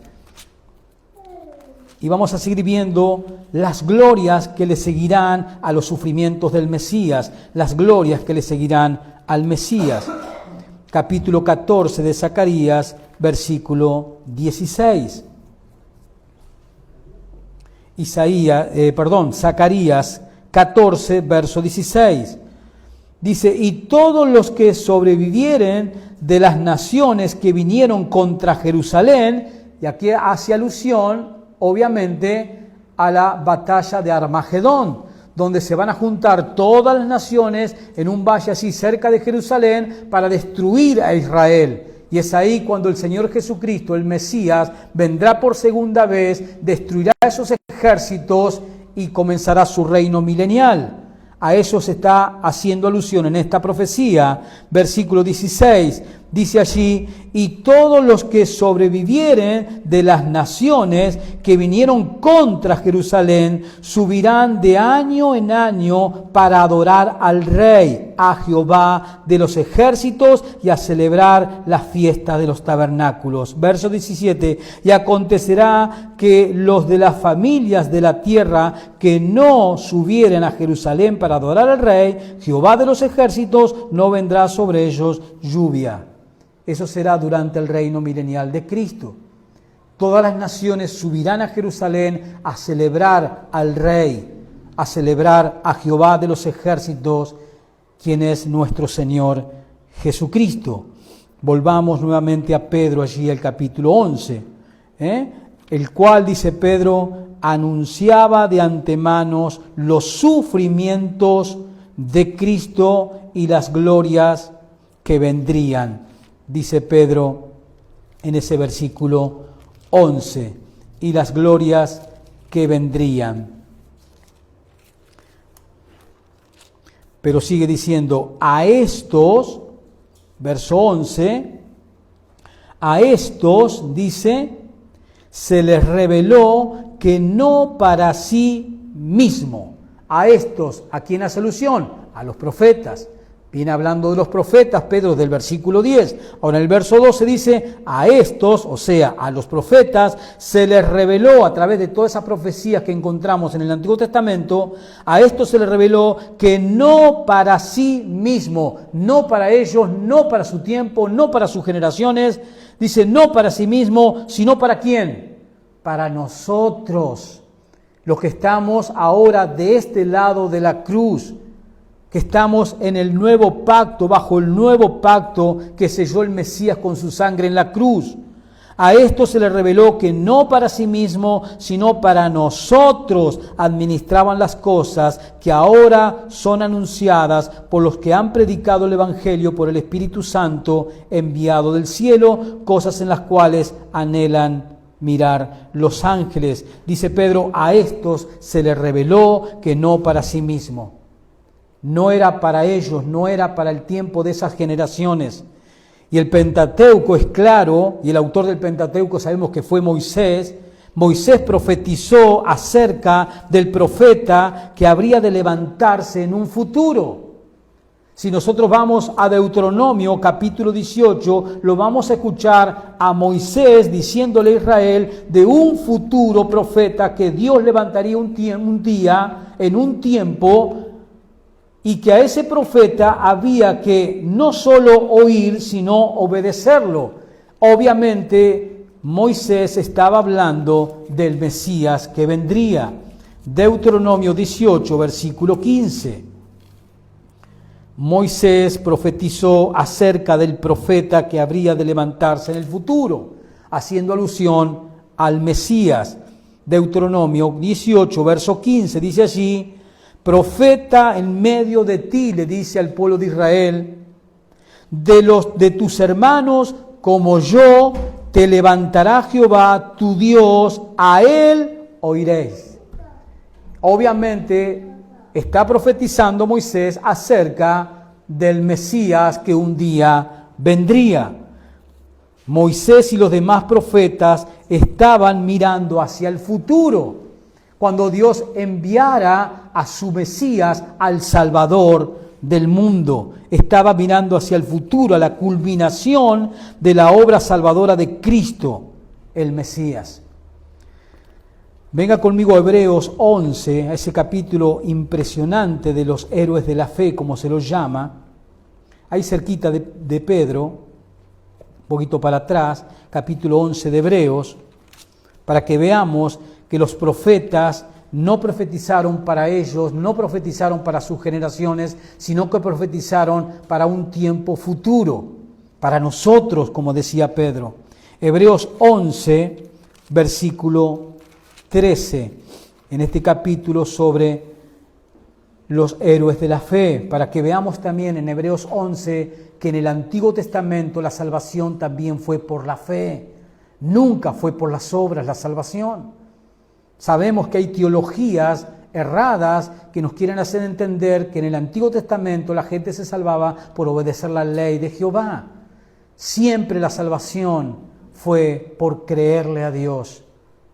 y vamos a seguir viendo las glorias que le seguirán a los sufrimientos del Mesías, las glorias que le seguirán al Mesías. Capítulo 14 de Zacarías, versículo 16. Zacarías 14, verso 16. Dice: y todos los que sobrevivieren de las naciones que vinieron contra Jerusalén, y aquí hace alusión obviamente a la batalla de Armagedón, donde se van a juntar todas las naciones en un valle así cerca de Jerusalén para destruir a Israel. Y es ahí cuando el Señor Jesucristo, el Mesías, vendrá por segunda vez, destruirá esos ejércitos y comenzará su reino milenial. A eso se está haciendo alusión en esta profecía. Versículo 16, dice allí: y todos los que sobrevivieren de las naciones que vinieron contra Jerusalén subirán de año en año para adorar al Rey, a Jehová de los ejércitos, y a celebrar la fiesta de los tabernáculos. Verso 17, y acontecerá que los de las familias de la tierra que no subieren a Jerusalén para adorar al Rey, Jehová de los ejércitos, no vendrá sobre ellos lluvia. Eso será durante el reino milenial de Cristo. Todas las naciones subirán a Jerusalén a celebrar al Rey, a celebrar a Jehová de los ejércitos, quien es nuestro Señor Jesucristo. Volvamos nuevamente a Pedro, allí al capítulo 11, el cual, dice Pedro, anunciaba de antemano los sufrimientos de Cristo y las glorias que vendrían. Dice Pedro en ese versículo 11, y las glorias que vendrían. Pero sigue diciendo: a estos, verso 11, a estos, dice, se les reveló que no para sí mismo. A estos, ¿a quién hace alusión? A los profetas. Viene hablando de los profetas, Pedro, del versículo 10. Ahora en el verso 12 dice: a estos, o sea, a los profetas, se les reveló a través de todas esas profecías que encontramos en el Antiguo Testamento, a estos se les reveló que no para sí mismo, no para ellos, no para su tiempo, no para sus generaciones, Dice, no para sí mismo, sino ¿para quién? Para nosotros, los que estamos ahora de este lado de la cruz, que estamos en el nuevo pacto, bajo el nuevo pacto que selló el Mesías con su sangre en la cruz. A esto se le reveló que no para sí mismo, sino para nosotros administraban las cosas que ahora son anunciadas por los que han predicado el Evangelio por el Espíritu Santo enviado del cielo, cosas en las cuales anhelan mirar los ángeles. Dice Pedro, a estos se les reveló que no para sí mismo. No era para ellos, no era para el tiempo de esas generaciones. Y el Pentateuco es claro, y el autor del Pentateuco sabemos que fue Moisés. Moisés profetizó acerca del profeta que habría de levantarse en un futuro. Si nosotros vamos a Deuteronomio capítulo 18, lo vamos a escuchar a Moisés diciéndole a Israel de un futuro profeta que Dios levantaría un día, en un tiempo, y que a ese profeta había que no solo oír, sino obedecerlo. Obviamente, Moisés estaba hablando del Mesías que vendría. Deuteronomio 18, versículo 15. Moisés profetizó acerca del profeta que habría de levantarse en el futuro, haciendo alusión al Mesías. Deuteronomio 18, verso 15, dice allí, profeta en medio de ti, le dice al pueblo de Israel, de tus hermanos como yo, te levantará Jehová tu Dios, a él oiréis. Obviamente está profetizando Moisés acerca del Mesías que un día vendría. Moisés y los demás profetas estaban mirando hacia el futuro, cuando Dios enviara a su Mesías, al Salvador del mundo. Estaba mirando hacia el futuro, a la culminación de la obra salvadora de Cristo, el Mesías. Venga conmigo a Hebreos 11, a ese capítulo impresionante de los héroes de la fe, como se los llama, ahí cerquita de Pedro, un poquito para atrás, capítulo 11 de Hebreos, para que veamos que los profetas no profetizaron para ellos, no profetizaron para sus generaciones, sino que profetizaron para un tiempo futuro, para nosotros, como decía Pedro. Hebreos 11, versículo 13, en este capítulo sobre los héroes de la fe, para que veamos también en Hebreos 11 que en el Antiguo Testamento la salvación también fue por la fe, nunca fue por las obras la salvación. Sabemos que hay teologías erradas que nos quieren hacer entender que en el Antiguo Testamento la gente se salvaba por obedecer la ley de Jehová. Siempre la salvación fue por creerle a Dios,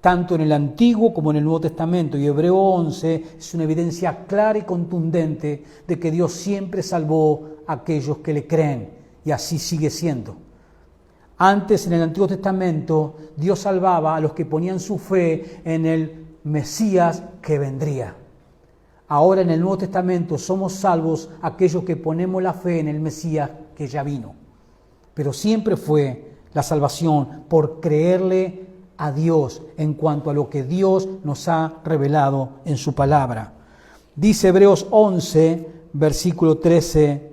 tanto en el Antiguo como en el Nuevo Testamento. Y Hebreo 11 es una evidencia clara y contundente de que Dios siempre salvó a aquellos que le creen, y así sigue siendo. Antes, en el Antiguo Testamento, Dios salvaba a los que ponían su fe en el Mesías que vendría. Ahora, en el Nuevo Testamento, somos salvos aquellos que ponemos la fe en el Mesías que ya vino. Pero siempre fue la salvación por creerle a Dios en cuanto a lo que Dios nos ha revelado en su palabra. Dice Hebreos 11, versículo 13,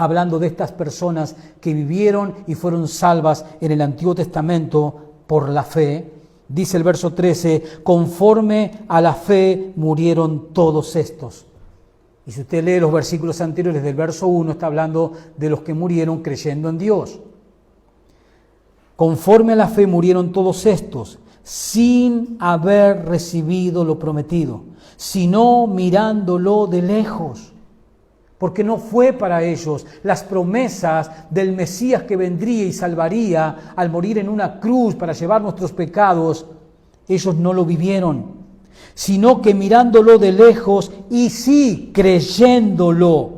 hablando de estas personas que vivieron y fueron salvas en el Antiguo Testamento por la fe, dice el verso 13, conforme a la fe murieron todos estos. Y si usted lee los versículos anteriores del verso 1, está hablando de los que murieron creyendo en Dios. Conforme a la fe murieron todos estos, sin haber recibido lo prometido, sino mirándolo de lejos. Porque no fue para ellos las promesas del Mesías que vendría y salvaría al morir en una cruz para llevar nuestros pecados. Ellos no lo vivieron, sino que mirándolo de lejos y sí creyéndolo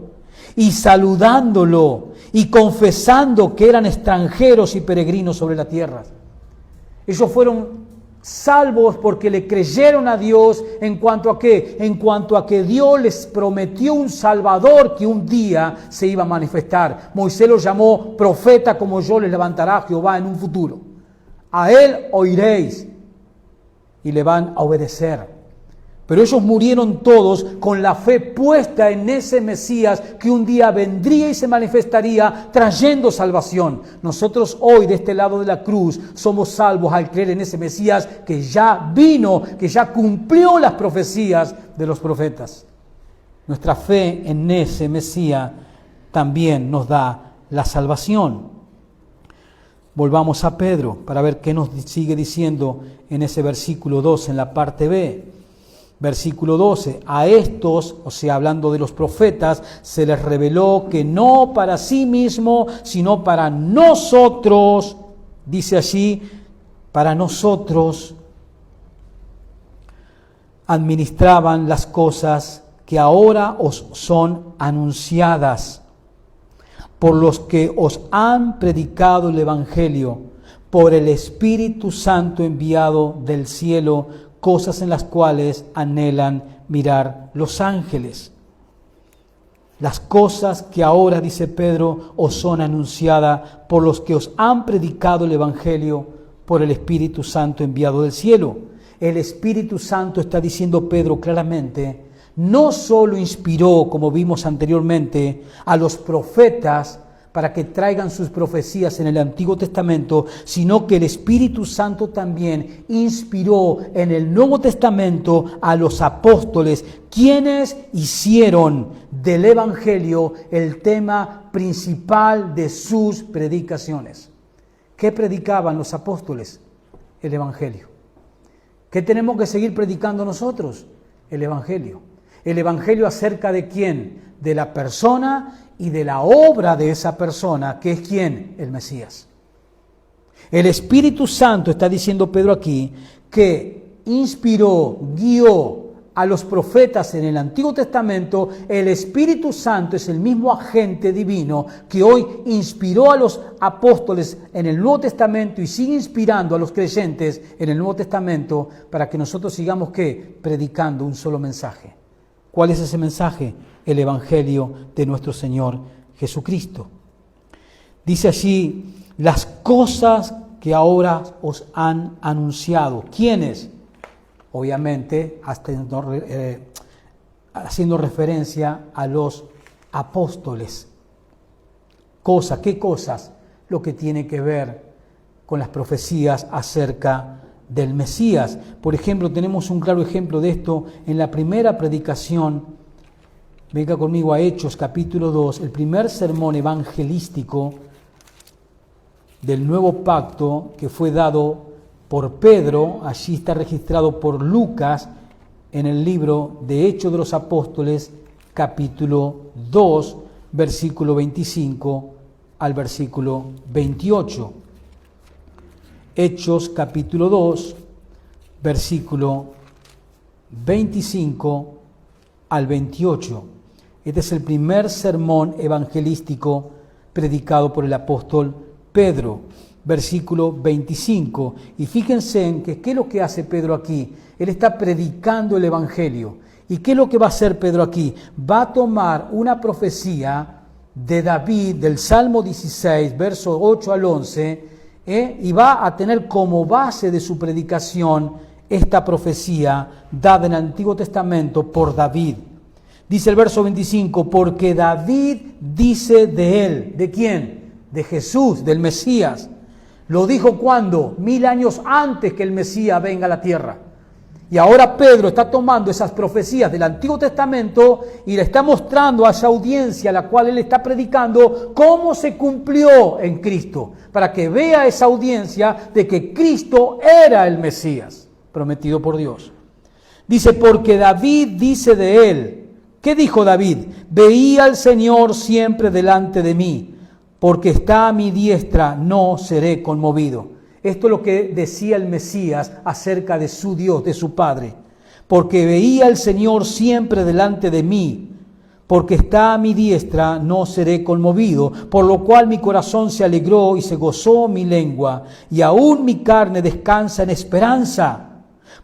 y saludándolo y confesando que eran extranjeros y peregrinos sobre la tierra. Ellos fueron salvos porque le creyeron a Dios. ¿En cuanto a qué? En cuanto a que Dios les prometió un Salvador que un día se iba a manifestar. Moisés lo llamó profeta como yo les levantará Jehová en un futuro. A él oiréis y le van a obedecer. Pero ellos murieron todos con la fe puesta en ese Mesías que un día vendría y se manifestaría trayendo salvación. Nosotros hoy de este lado de la cruz somos salvos al creer en ese Mesías que ya vino, que ya cumplió las profecías de los profetas. Nuestra fe en ese Mesías también nos da la salvación. Volvamos a Pedro para ver qué nos sigue diciendo en ese versículo 12, en la parte B. Versículo 12, a estos, o sea, hablando de los profetas, se les reveló que no para sí mismo, sino para nosotros, dice allí, para nosotros, administraban las cosas que ahora os son anunciadas, por los que os han predicado el Evangelio, por el Espíritu Santo enviado del cielo, cosas en las cuales anhelan mirar los ángeles. Las cosas que ahora, dice Pedro, os son anunciadas por los que os han predicado el Evangelio por el Espíritu Santo enviado del cielo. El Espíritu Santo, está diciendo Pedro claramente, no solo inspiró, como vimos anteriormente, a los profetas para que traigan sus profecías en el Antiguo Testamento, sino que el Espíritu Santo también inspiró en el Nuevo Testamento a los apóstoles, quienes hicieron del Evangelio el tema principal de sus predicaciones. ¿Qué predicaban los apóstoles? El Evangelio. ¿Qué tenemos que seguir predicando nosotros? El Evangelio. ¿El Evangelio acerca de quién? De la persona y de la obra de esa persona, que es ¿quién? El Mesías. El Espíritu Santo, está diciendo Pedro aquí, que inspiró, guió a los profetas en el Antiguo Testamento. El Espíritu Santo es el mismo agente divino que hoy inspiró a los apóstoles en el Nuevo Testamento y sigue inspirando a los creyentes en el Nuevo Testamento para que nosotros sigamos, ¿qué? Predicando un solo mensaje. ¿Cuál es ese mensaje? El Evangelio de nuestro Señor Jesucristo. Dice allí, las cosas que ahora os han anunciado. ¿Quiénes? Obviamente, haciendo referencia a los apóstoles. ¿Qué cosas? Lo que tiene que ver con las profecías acerca del Mesías. Por ejemplo, tenemos un claro ejemplo de esto en la primera predicación. Venga conmigo a Hechos capítulo 2, el primer sermón evangelístico del nuevo pacto que fue dado por Pedro. Allí está registrado por Lucas en el libro de Hechos de los Apóstoles, capítulo 2, versículo 25 al versículo 28. Hechos capítulo 2, versículo 25 al 28. Este es el primer sermón evangelístico predicado por el apóstol Pedro, versículo 25. Y fíjense en que qué es lo que hace Pedro aquí. Él está predicando el Evangelio. ¿Y qué es lo que va a hacer Pedro aquí? Va a tomar una profecía de David, del Salmo 16, versos 8 al 11, y va a tener como base de su predicación esta profecía dada en el Antiguo Testamento por David. Dice el verso 25, porque David dice de él, ¿de quién? De Jesús, del Mesías. Lo dijo ¿cuándo? 1000 años antes que el Mesías venga a la tierra. Y ahora Pedro está tomando esas profecías del Antiguo Testamento y le está mostrando a esa audiencia a la cual él está predicando cómo se cumplió en Cristo, para que vea esa audiencia de que Cristo era el Mesías prometido por Dios. Dice, porque David dice de él. ¿Qué dijo David? Veía al Señor siempre delante de mí, porque está a mi diestra, no seré conmovido. Esto es lo que decía el Mesías acerca de su Dios, de su Padre. Porque veía al Señor siempre delante de mí, porque está a mi diestra, no seré conmovido, por lo cual mi corazón se alegró y se gozó mi lengua, y aún mi carne descansa en esperanza,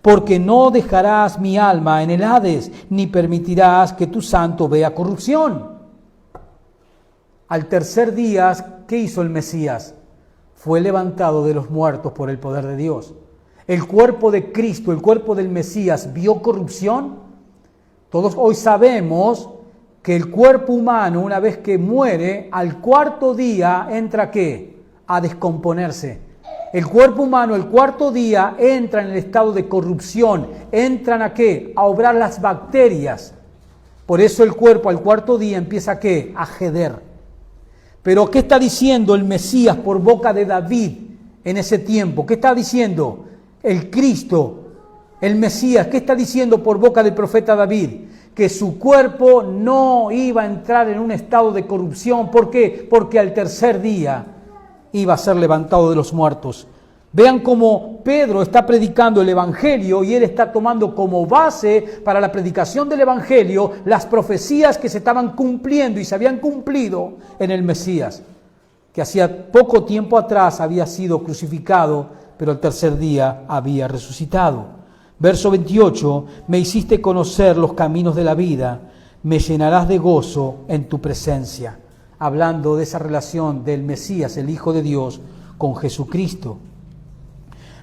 porque no dejarás mi alma en el Hades, ni permitirás que tu santo vea corrupción. Al tercer día, ¿qué hizo el Mesías? Fue levantado de los muertos por el poder de Dios. El cuerpo de Cristo, el cuerpo del Mesías, ¿vio corrupción? Todos hoy sabemos que el cuerpo humano, una vez que muere, al cuarto día entra ¿qué? A descomponerse. El cuerpo humano, el cuarto día, entra en el estado de corrupción. ¿Entran a qué? A obrar las bacterias. Por eso el cuerpo al cuarto día empieza ¿a qué? A jeder. Pero ¿qué está diciendo el Mesías por boca de David en ese tiempo? ¿Qué está diciendo el Cristo, el Mesías? ¿Qué está diciendo por boca del profeta David? Que su cuerpo no iba a entrar en un estado de corrupción. ¿Por qué? Porque al tercer día iba a ser levantado de los muertos. Vean cómo Pedro está predicando el Evangelio y él está tomando como base para la predicación del Evangelio las profecías que se estaban cumpliendo y se habían cumplido en el Mesías, que hacía poco tiempo atrás había sido crucificado, pero el tercer día había resucitado. Verso 28, me hiciste conocer los caminos de la vida, me llenarás de gozo en tu presencia. Hablando de esa relación del Mesías, el Hijo de Dios, con Jesucristo.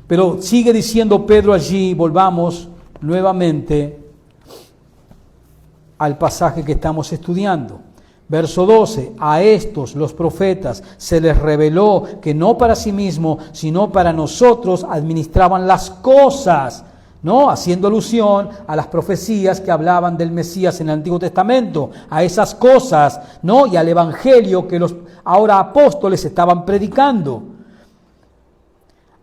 Pero sigue diciendo Pedro allí, volvamos nuevamente al pasaje que estamos estudiando. Verso 12, a estos, los profetas, se les reveló que no para sí mismos, sino para nosotros administraban las cosas, ¿no? Haciendo alusión a las profecías que hablaban del Mesías en el Antiguo Testamento, a esas cosas, ¿no? Y al Evangelio que los ahora apóstoles estaban predicando.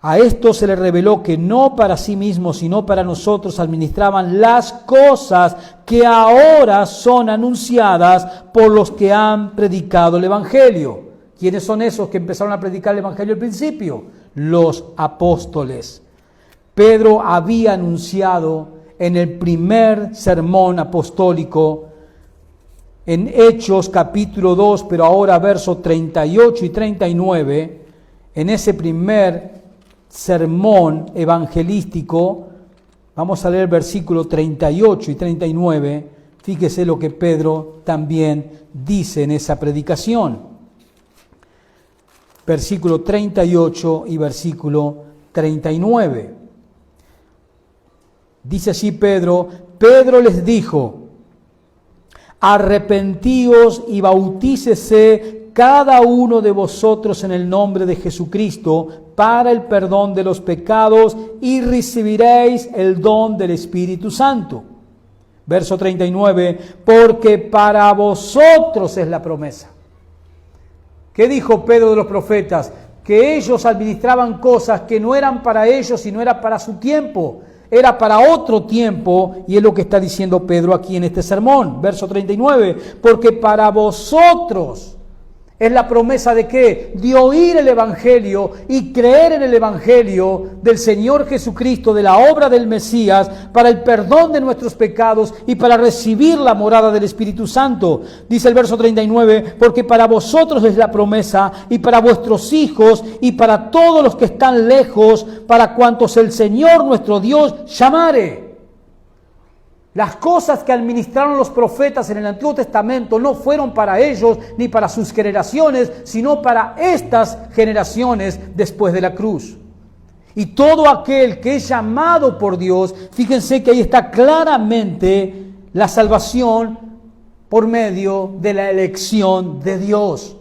A esto se les reveló que no para sí mismos, sino para nosotros administraban las cosas que ahora son anunciadas por los que han predicado el Evangelio. ¿Quiénes son esos que empezaron a predicar el Evangelio al principio? Los apóstoles. Pedro había anunciado en el primer sermón apostólico, en Hechos capítulo 2, pero ahora versos 38 y 39, en ese primer sermón evangelístico, vamos a leer versículos 38 y 39, fíjese lo que Pedro también dice en esa predicación. Versículo 38 y versículo 39. Dice así Pedro les dijo, arrepentíos y bautícese cada uno de vosotros en el nombre de Jesucristo para el perdón de los pecados y recibiréis el don del Espíritu Santo. Verso 39, porque para vosotros es la promesa. ¿Qué dijo Pedro de los profetas? Que ellos administraban cosas que no eran para ellos, sino era para su tiempo. Era para otro tiempo, y es lo que está diciendo Pedro aquí en este sermón. Verso 39, porque para vosotros es la promesa de ¿qué? De oír el Evangelio y creer en el Evangelio del Señor Jesucristo, de la obra del Mesías, para el perdón de nuestros pecados y para recibir la morada del Espíritu Santo. Dice el verso 39, porque para vosotros es la promesa y para vuestros hijos y para todos los que están lejos, para cuantos el Señor nuestro Dios llamare. Las cosas que administraron los profetas en el Antiguo Testamento no fueron para ellos ni para sus generaciones, sino para estas generaciones después de la cruz. Y todo aquel que es llamado por Dios, fíjense que ahí está claramente la salvación por medio de la elección de Dios.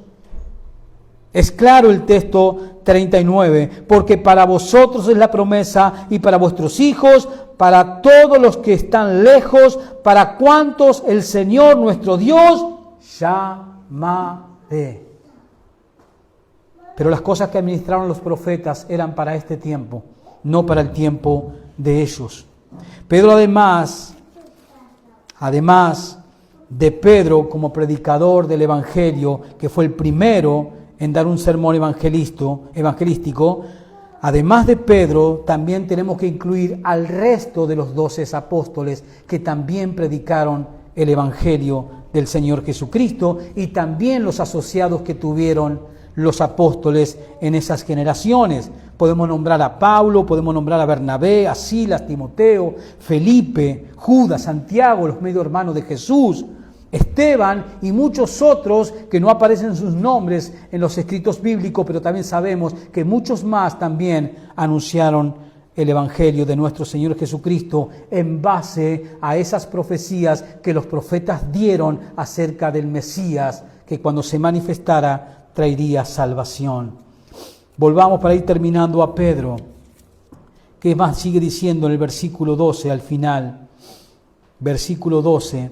Es claro el texto 39, porque para vosotros es la promesa y para vuestros hijos, para todos los que están lejos, para cuantos el Señor nuestro Dios llamaré. Pero las cosas que administraron los profetas eran para este tiempo, no para el tiempo de ellos. Pedro además de Pedro como predicador del Evangelio, que fue el primero en dar un sermón evangelístico, además de Pedro, también tenemos que incluir al resto de los 12 apóstoles que también predicaron el Evangelio del Señor Jesucristo y también los asociados que tuvieron los apóstoles en esas generaciones. Podemos nombrar a Pablo, podemos nombrar a Bernabé, a Silas, Timoteo, Felipe, Judas, Santiago, los medio hermanos de Jesús, Esteban y muchos otros que no aparecen sus nombres en los escritos bíblicos, pero también sabemos que muchos más también anunciaron el Evangelio de nuestro Señor Jesucristo en base a esas profecías que los profetas dieron acerca del Mesías, que cuando se manifestara traería salvación. Volvamos para ir terminando a Pedro, que más sigue diciendo en el versículo 12 al final. Versículo 12.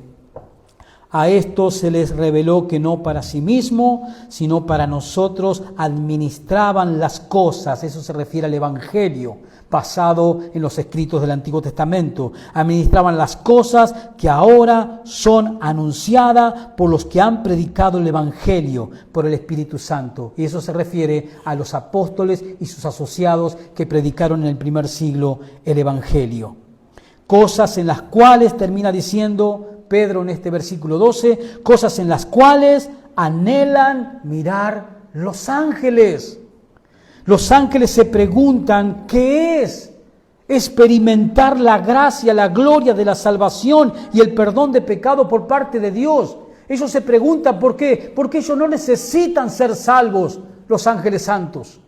A esto se les reveló que no para sí mismo, sino para nosotros administraban las cosas. Eso se refiere al Evangelio, basado en los escritos del Antiguo Testamento. Administraban las cosas que ahora son anunciadas por los que han predicado el Evangelio por el Espíritu Santo. Y eso se refiere a los apóstoles y sus asociados que predicaron en el primer siglo el Evangelio. Cosas en las cuales, termina diciendo Pedro en este versículo 12, cosas en las cuales anhelan mirar los ángeles. Los ángeles se preguntan, ¿qué es experimentar la gracia, la gloria de la salvación y el perdón de pecado por parte de Dios? Ellos se preguntan, ¿por qué? Porque ellos no necesitan ser salvos, los ángeles santos.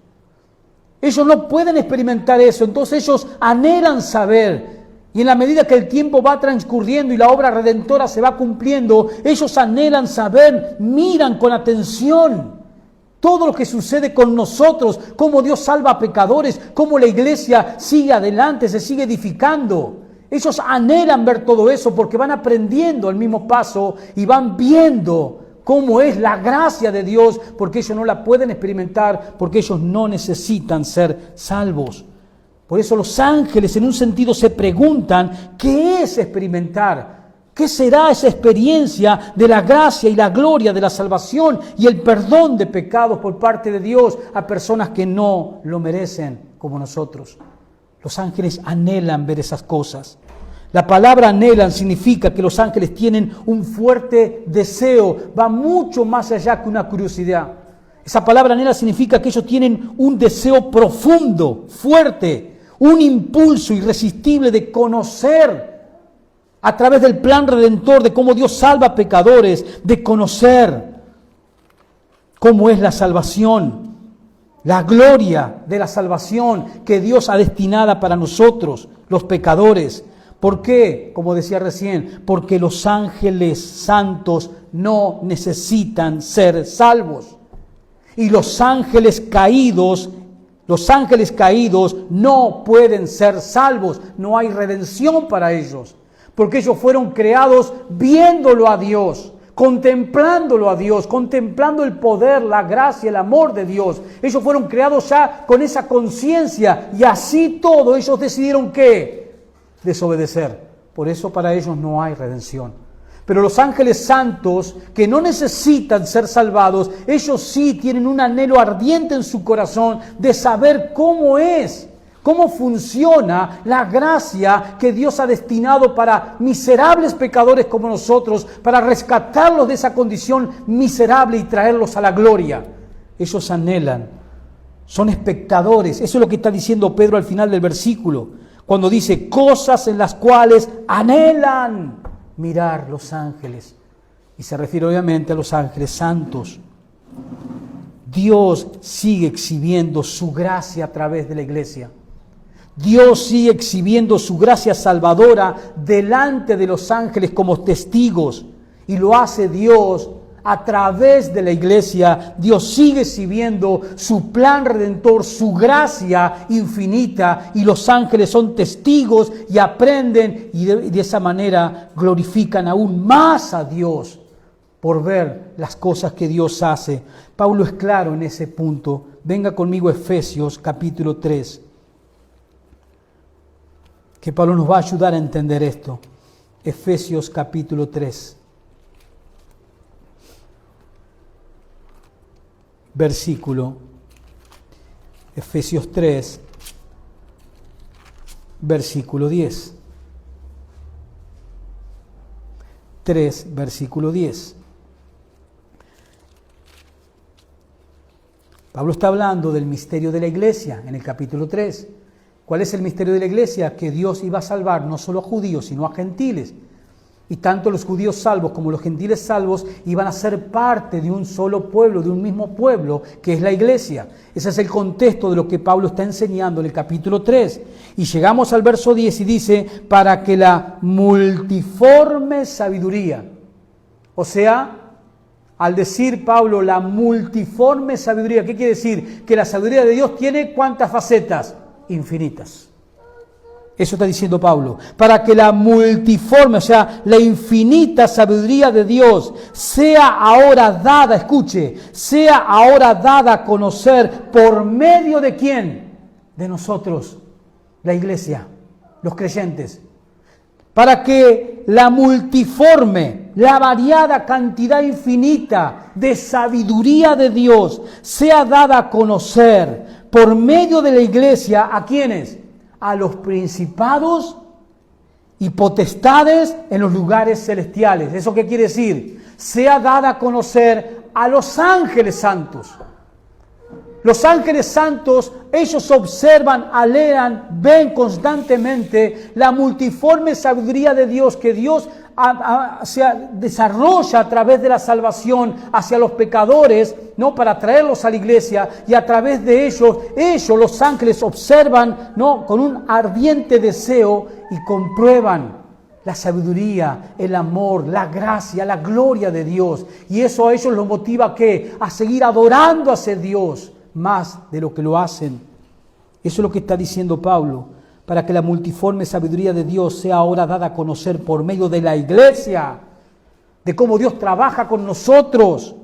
Ellos no pueden experimentar eso, entonces ellos anhelan saber. Y en la medida que el tiempo va transcurriendo y la obra redentora se va cumpliendo, ellos anhelan saber, miran con atención todo lo que sucede con nosotros, cómo Dios salva a pecadores, cómo la iglesia sigue adelante, se sigue edificando. Ellos anhelan ver todo eso porque van aprendiendo al mismo paso y van viendo cómo es la gracia de Dios, porque ellos no la pueden experimentar, porque ellos no necesitan ser salvos. Por eso los ángeles en un sentido se preguntan, ¿qué es experimentar? ¿Qué será esa experiencia de la gracia y la gloria de la salvación y el perdón de pecados por parte de Dios a personas que no lo merecen como nosotros? Los ángeles anhelan ver esas cosas. La palabra anhelan significa que los ángeles tienen un fuerte deseo, va mucho más allá que una curiosidad. Esa palabra anhela significa que ellos tienen un deseo profundo, fuerte, un impulso irresistible de conocer a través del plan redentor, de cómo Dios salva a pecadores, de conocer cómo es la salvación, la gloria de la salvación que Dios ha destinada para nosotros, los pecadores. ¿Por qué? Como decía recién, porque los ángeles santos no necesitan ser salvos. Y los ángeles caídos no pueden ser salvos. No hay redención para ellos. Porque ellos fueron creados viéndolo a Dios, contemplándolo a Dios, contemplando el poder, la gracia, el amor de Dios. Ellos fueron creados ya con esa conciencia y así todo ellos decidieron ¿qué? Desobedecer. Por eso para ellos no hay redención. Pero los ángeles santos que no necesitan ser salvados, ellos sí tienen un anhelo ardiente en su corazón de saber cómo funciona la gracia que Dios ha destinado para miserables pecadores como nosotros, para rescatarlos de esa condición miserable y traerlos a la gloria. Ellos anhelan, son espectadores. Eso es lo que está diciendo Pedro al final del versículo, cuando dice cosas en las cuales anhelan mirar los ángeles. Y se refiere obviamente a los ángeles santos. Dios sigue exhibiendo su gracia a través de la iglesia. Dios sigue exhibiendo su gracia salvadora delante de los ángeles como testigos. Y lo hace Dios a través de la iglesia. Dios sigue exhibiendo su plan redentor, su gracia infinita. Y los ángeles son testigos y aprenden y de esa manera glorifican aún más a Dios por ver las cosas que Dios hace. Pablo es claro en ese punto. Venga conmigo a Efesios capítulo 3. Que Pablo nos va a ayudar a entender esto. Efesios capítulo 3. Versículo. Efesios 3. Versículo 10. 3, versículo 10. Pablo está hablando del misterio de la iglesia en el capítulo 3. ¿Cuál es el misterio de la iglesia? Que Dios iba a salvar no solo a judíos, sino a gentiles. Y tanto los judíos salvos como los gentiles salvos iban a ser parte de un solo pueblo, de un mismo pueblo, que es la iglesia. Ese es el contexto de lo que Pablo está enseñando en el capítulo 3. Y llegamos al verso 10 y dice, para que la multiforme sabiduría, o sea, al decir Pablo la multiforme sabiduría, ¿qué quiere decir? Que la sabiduría de Dios tiene ¿cuántas facetas? Infinitas. Eso está diciendo Pablo. Para que la multiforme, o sea, la infinita sabiduría de Dios sea ahora dada, escuche, sea ahora dada a conocer por medio de ¿quién? De nosotros, la iglesia, los creyentes. Para que la multiforme, la variada cantidad infinita de sabiduría de Dios sea dada a conocer por medio de la iglesia, ¿a quiénes? A los principados y potestades en los lugares celestiales. ¿Eso qué quiere decir? Sea dada a conocer a los ángeles santos. Los ángeles santos, ellos observan, alean, ven constantemente la multiforme sabiduría de Dios que Dios se desarrolla a través de la salvación hacia los pecadores, ¿no? Para traerlos a la iglesia, y a través de ellos, los ángeles, observan, ¿no? Con un ardiente deseo y comprueban la sabiduría, el amor, la gracia, la gloria de Dios. Y eso a ellos los motiva ¿a qué? A seguir adorando a ese Dios más de lo que lo hacen. Eso es lo que está diciendo Pablo. Para que la multiforme sabiduría de Dios sea ahora dada a conocer por medio de la iglesia, de cómo Dios trabaja con nosotros,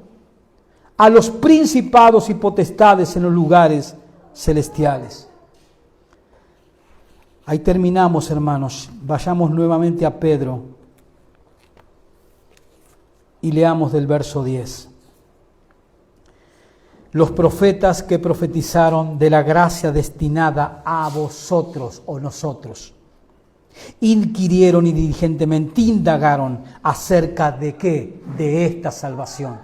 a los principados y potestades en los lugares celestiales. Ahí terminamos, hermanos. Vayamos nuevamente a Pedro y leamos del verso 10. Los profetas que profetizaron de la gracia destinada a vosotros o nosotros, inquirieron y diligentemente indagaron acerca de qué, de esta salvación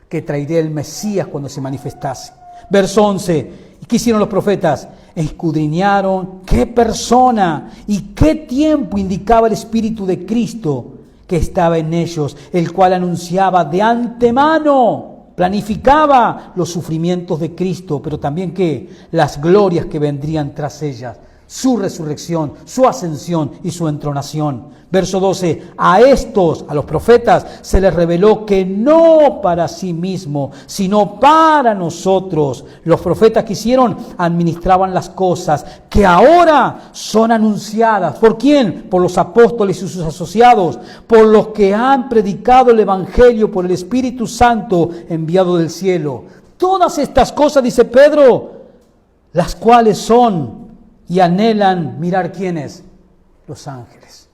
que traería el Mesías cuando se manifestase. Verso 11, ¿qué hicieron los profetas? Escudriñaron qué persona y qué tiempo indicaba el Espíritu de Cristo que estaba en ellos, el cual anunciaba de antemano, planificaba los sufrimientos de Cristo, pero también ¿qué? Las glorias que vendrían tras ellas, su resurrección, su ascensión y su entronación. Verso 12, a estos, a los profetas, se les reveló que no para sí mismo, sino para nosotros. Los profetas que hicieron, administraban las cosas que ahora son anunciadas. ¿Por quién? Por los apóstoles y sus asociados, por los que han predicado el Evangelio por el Espíritu Santo enviado del cielo. Todas estas cosas, dice Pedro, las cuales son y anhelan mirar quiénes, los ángeles.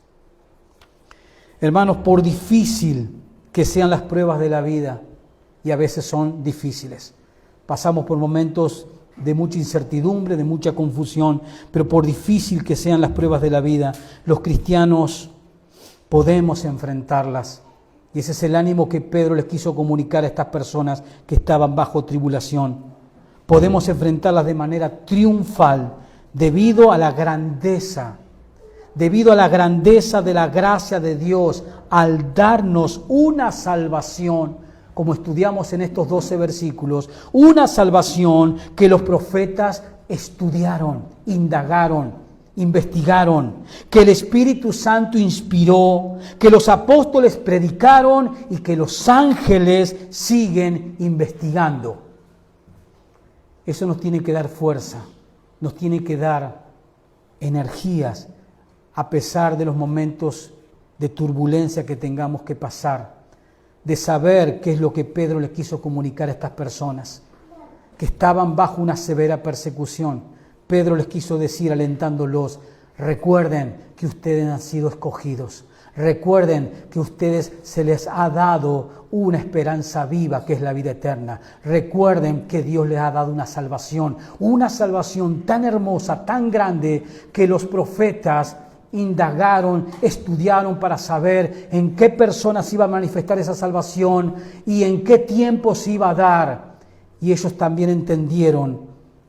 Hermanos, por difícil que sean las pruebas de la vida, y a veces son difíciles, pasamos por momentos de mucha incertidumbre, de mucha confusión, pero por difícil que sean las pruebas de la vida, los cristianos podemos enfrentarlas. Y ese es el ánimo que Pedro les quiso comunicar a estas personas que estaban bajo tribulación. Podemos enfrentarlas de manera triunfal, debido a la grandeza de la gracia de Dios al darnos una salvación, como estudiamos en estos 12 versículos, una salvación que los profetas estudiaron, indagaron, investigaron, que el Espíritu Santo inspiró, que los apóstoles predicaron y que los ángeles siguen investigando. Eso nos tiene que dar fuerza. Nos tiene que dar energías a pesar de los momentos de turbulencia que tengamos que pasar, de saber qué es lo que Pedro le quiso comunicar a estas personas, que estaban bajo una severa persecución. Pedro les quiso decir, alentándolos, recuerden que ustedes han sido escogidos, recuerden que a ustedes se les ha dado una esperanza viva que es la vida eterna. Recuerden que Dios les ha dado una salvación tan hermosa, tan grande, que los profetas indagaron, estudiaron para saber en qué personas iba a manifestar esa salvación y en qué tiempo se iba a dar. Y ellos también entendieron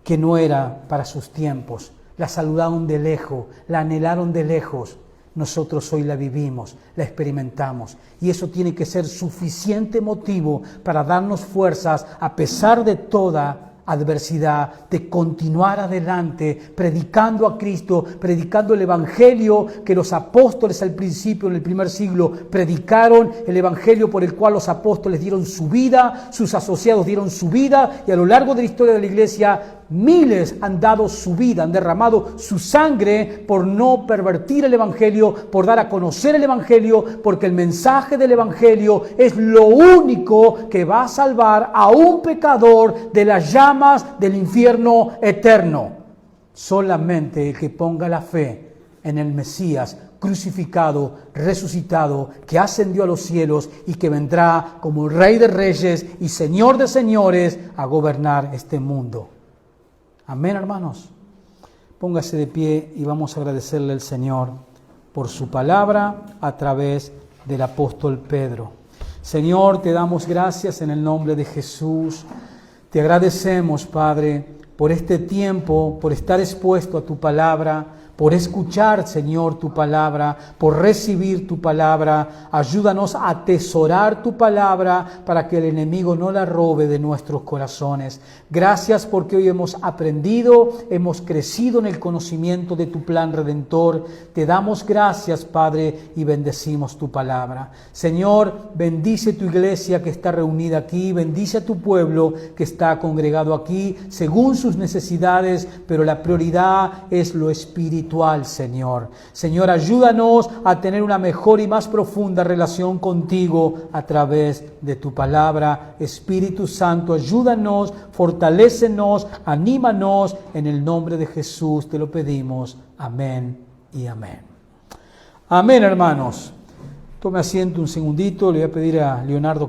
que no era para sus tiempos. La saludaron de lejos, la anhelaron de lejos. Nosotros hoy la vivimos, la experimentamos. Y eso tiene que ser suficiente motivo para darnos fuerzas, a pesar de toda adversidad, de continuar adelante, predicando a Cristo, predicando el Evangelio que los apóstoles al principio, en el primer siglo, predicaron, el Evangelio por el cual los apóstoles dieron su vida, sus asociados dieron su vida, y a lo largo de la historia de la Iglesia, miles han dado su vida, han derramado su sangre por no pervertir el Evangelio, por dar a conocer el Evangelio, porque el mensaje del Evangelio es lo único que va a salvar a un pecador de las llamas del infierno eterno. Solamente el que ponga la fe en el Mesías crucificado, resucitado, que ascendió a los cielos y que vendrá como Rey de Reyes y Señor de Señores a gobernar este mundo. Amén, hermanos. Póngase de pie y vamos a agradecerle al Señor por su palabra a través del apóstol Pedro. Señor, te damos gracias en el nombre de Jesús. Te agradecemos, Padre, por este tiempo, por estar expuesto a tu palabra, por escuchar, Señor, tu palabra, por recibir tu palabra. Ayúdanos a atesorar tu palabra para que el enemigo no la robe de nuestros corazones. Gracias porque hoy hemos aprendido, hemos crecido en el conocimiento de tu plan redentor. Te damos gracias, Padre, y bendecimos tu palabra. Señor, bendice tu iglesia que está reunida aquí, bendice a tu pueblo que está congregado aquí, según sus necesidades, pero la prioridad es lo espiritual. Señor. Señor, ayúdanos a tener una mejor y más profunda relación contigo a través de tu palabra. Espíritu Santo, ayúdanos, fortalécenos, anímanos. En el nombre de Jesús te lo pedimos. Amén y amén. Amén, hermanos. Tome asiento un segundito. Le voy a pedir a Leonardo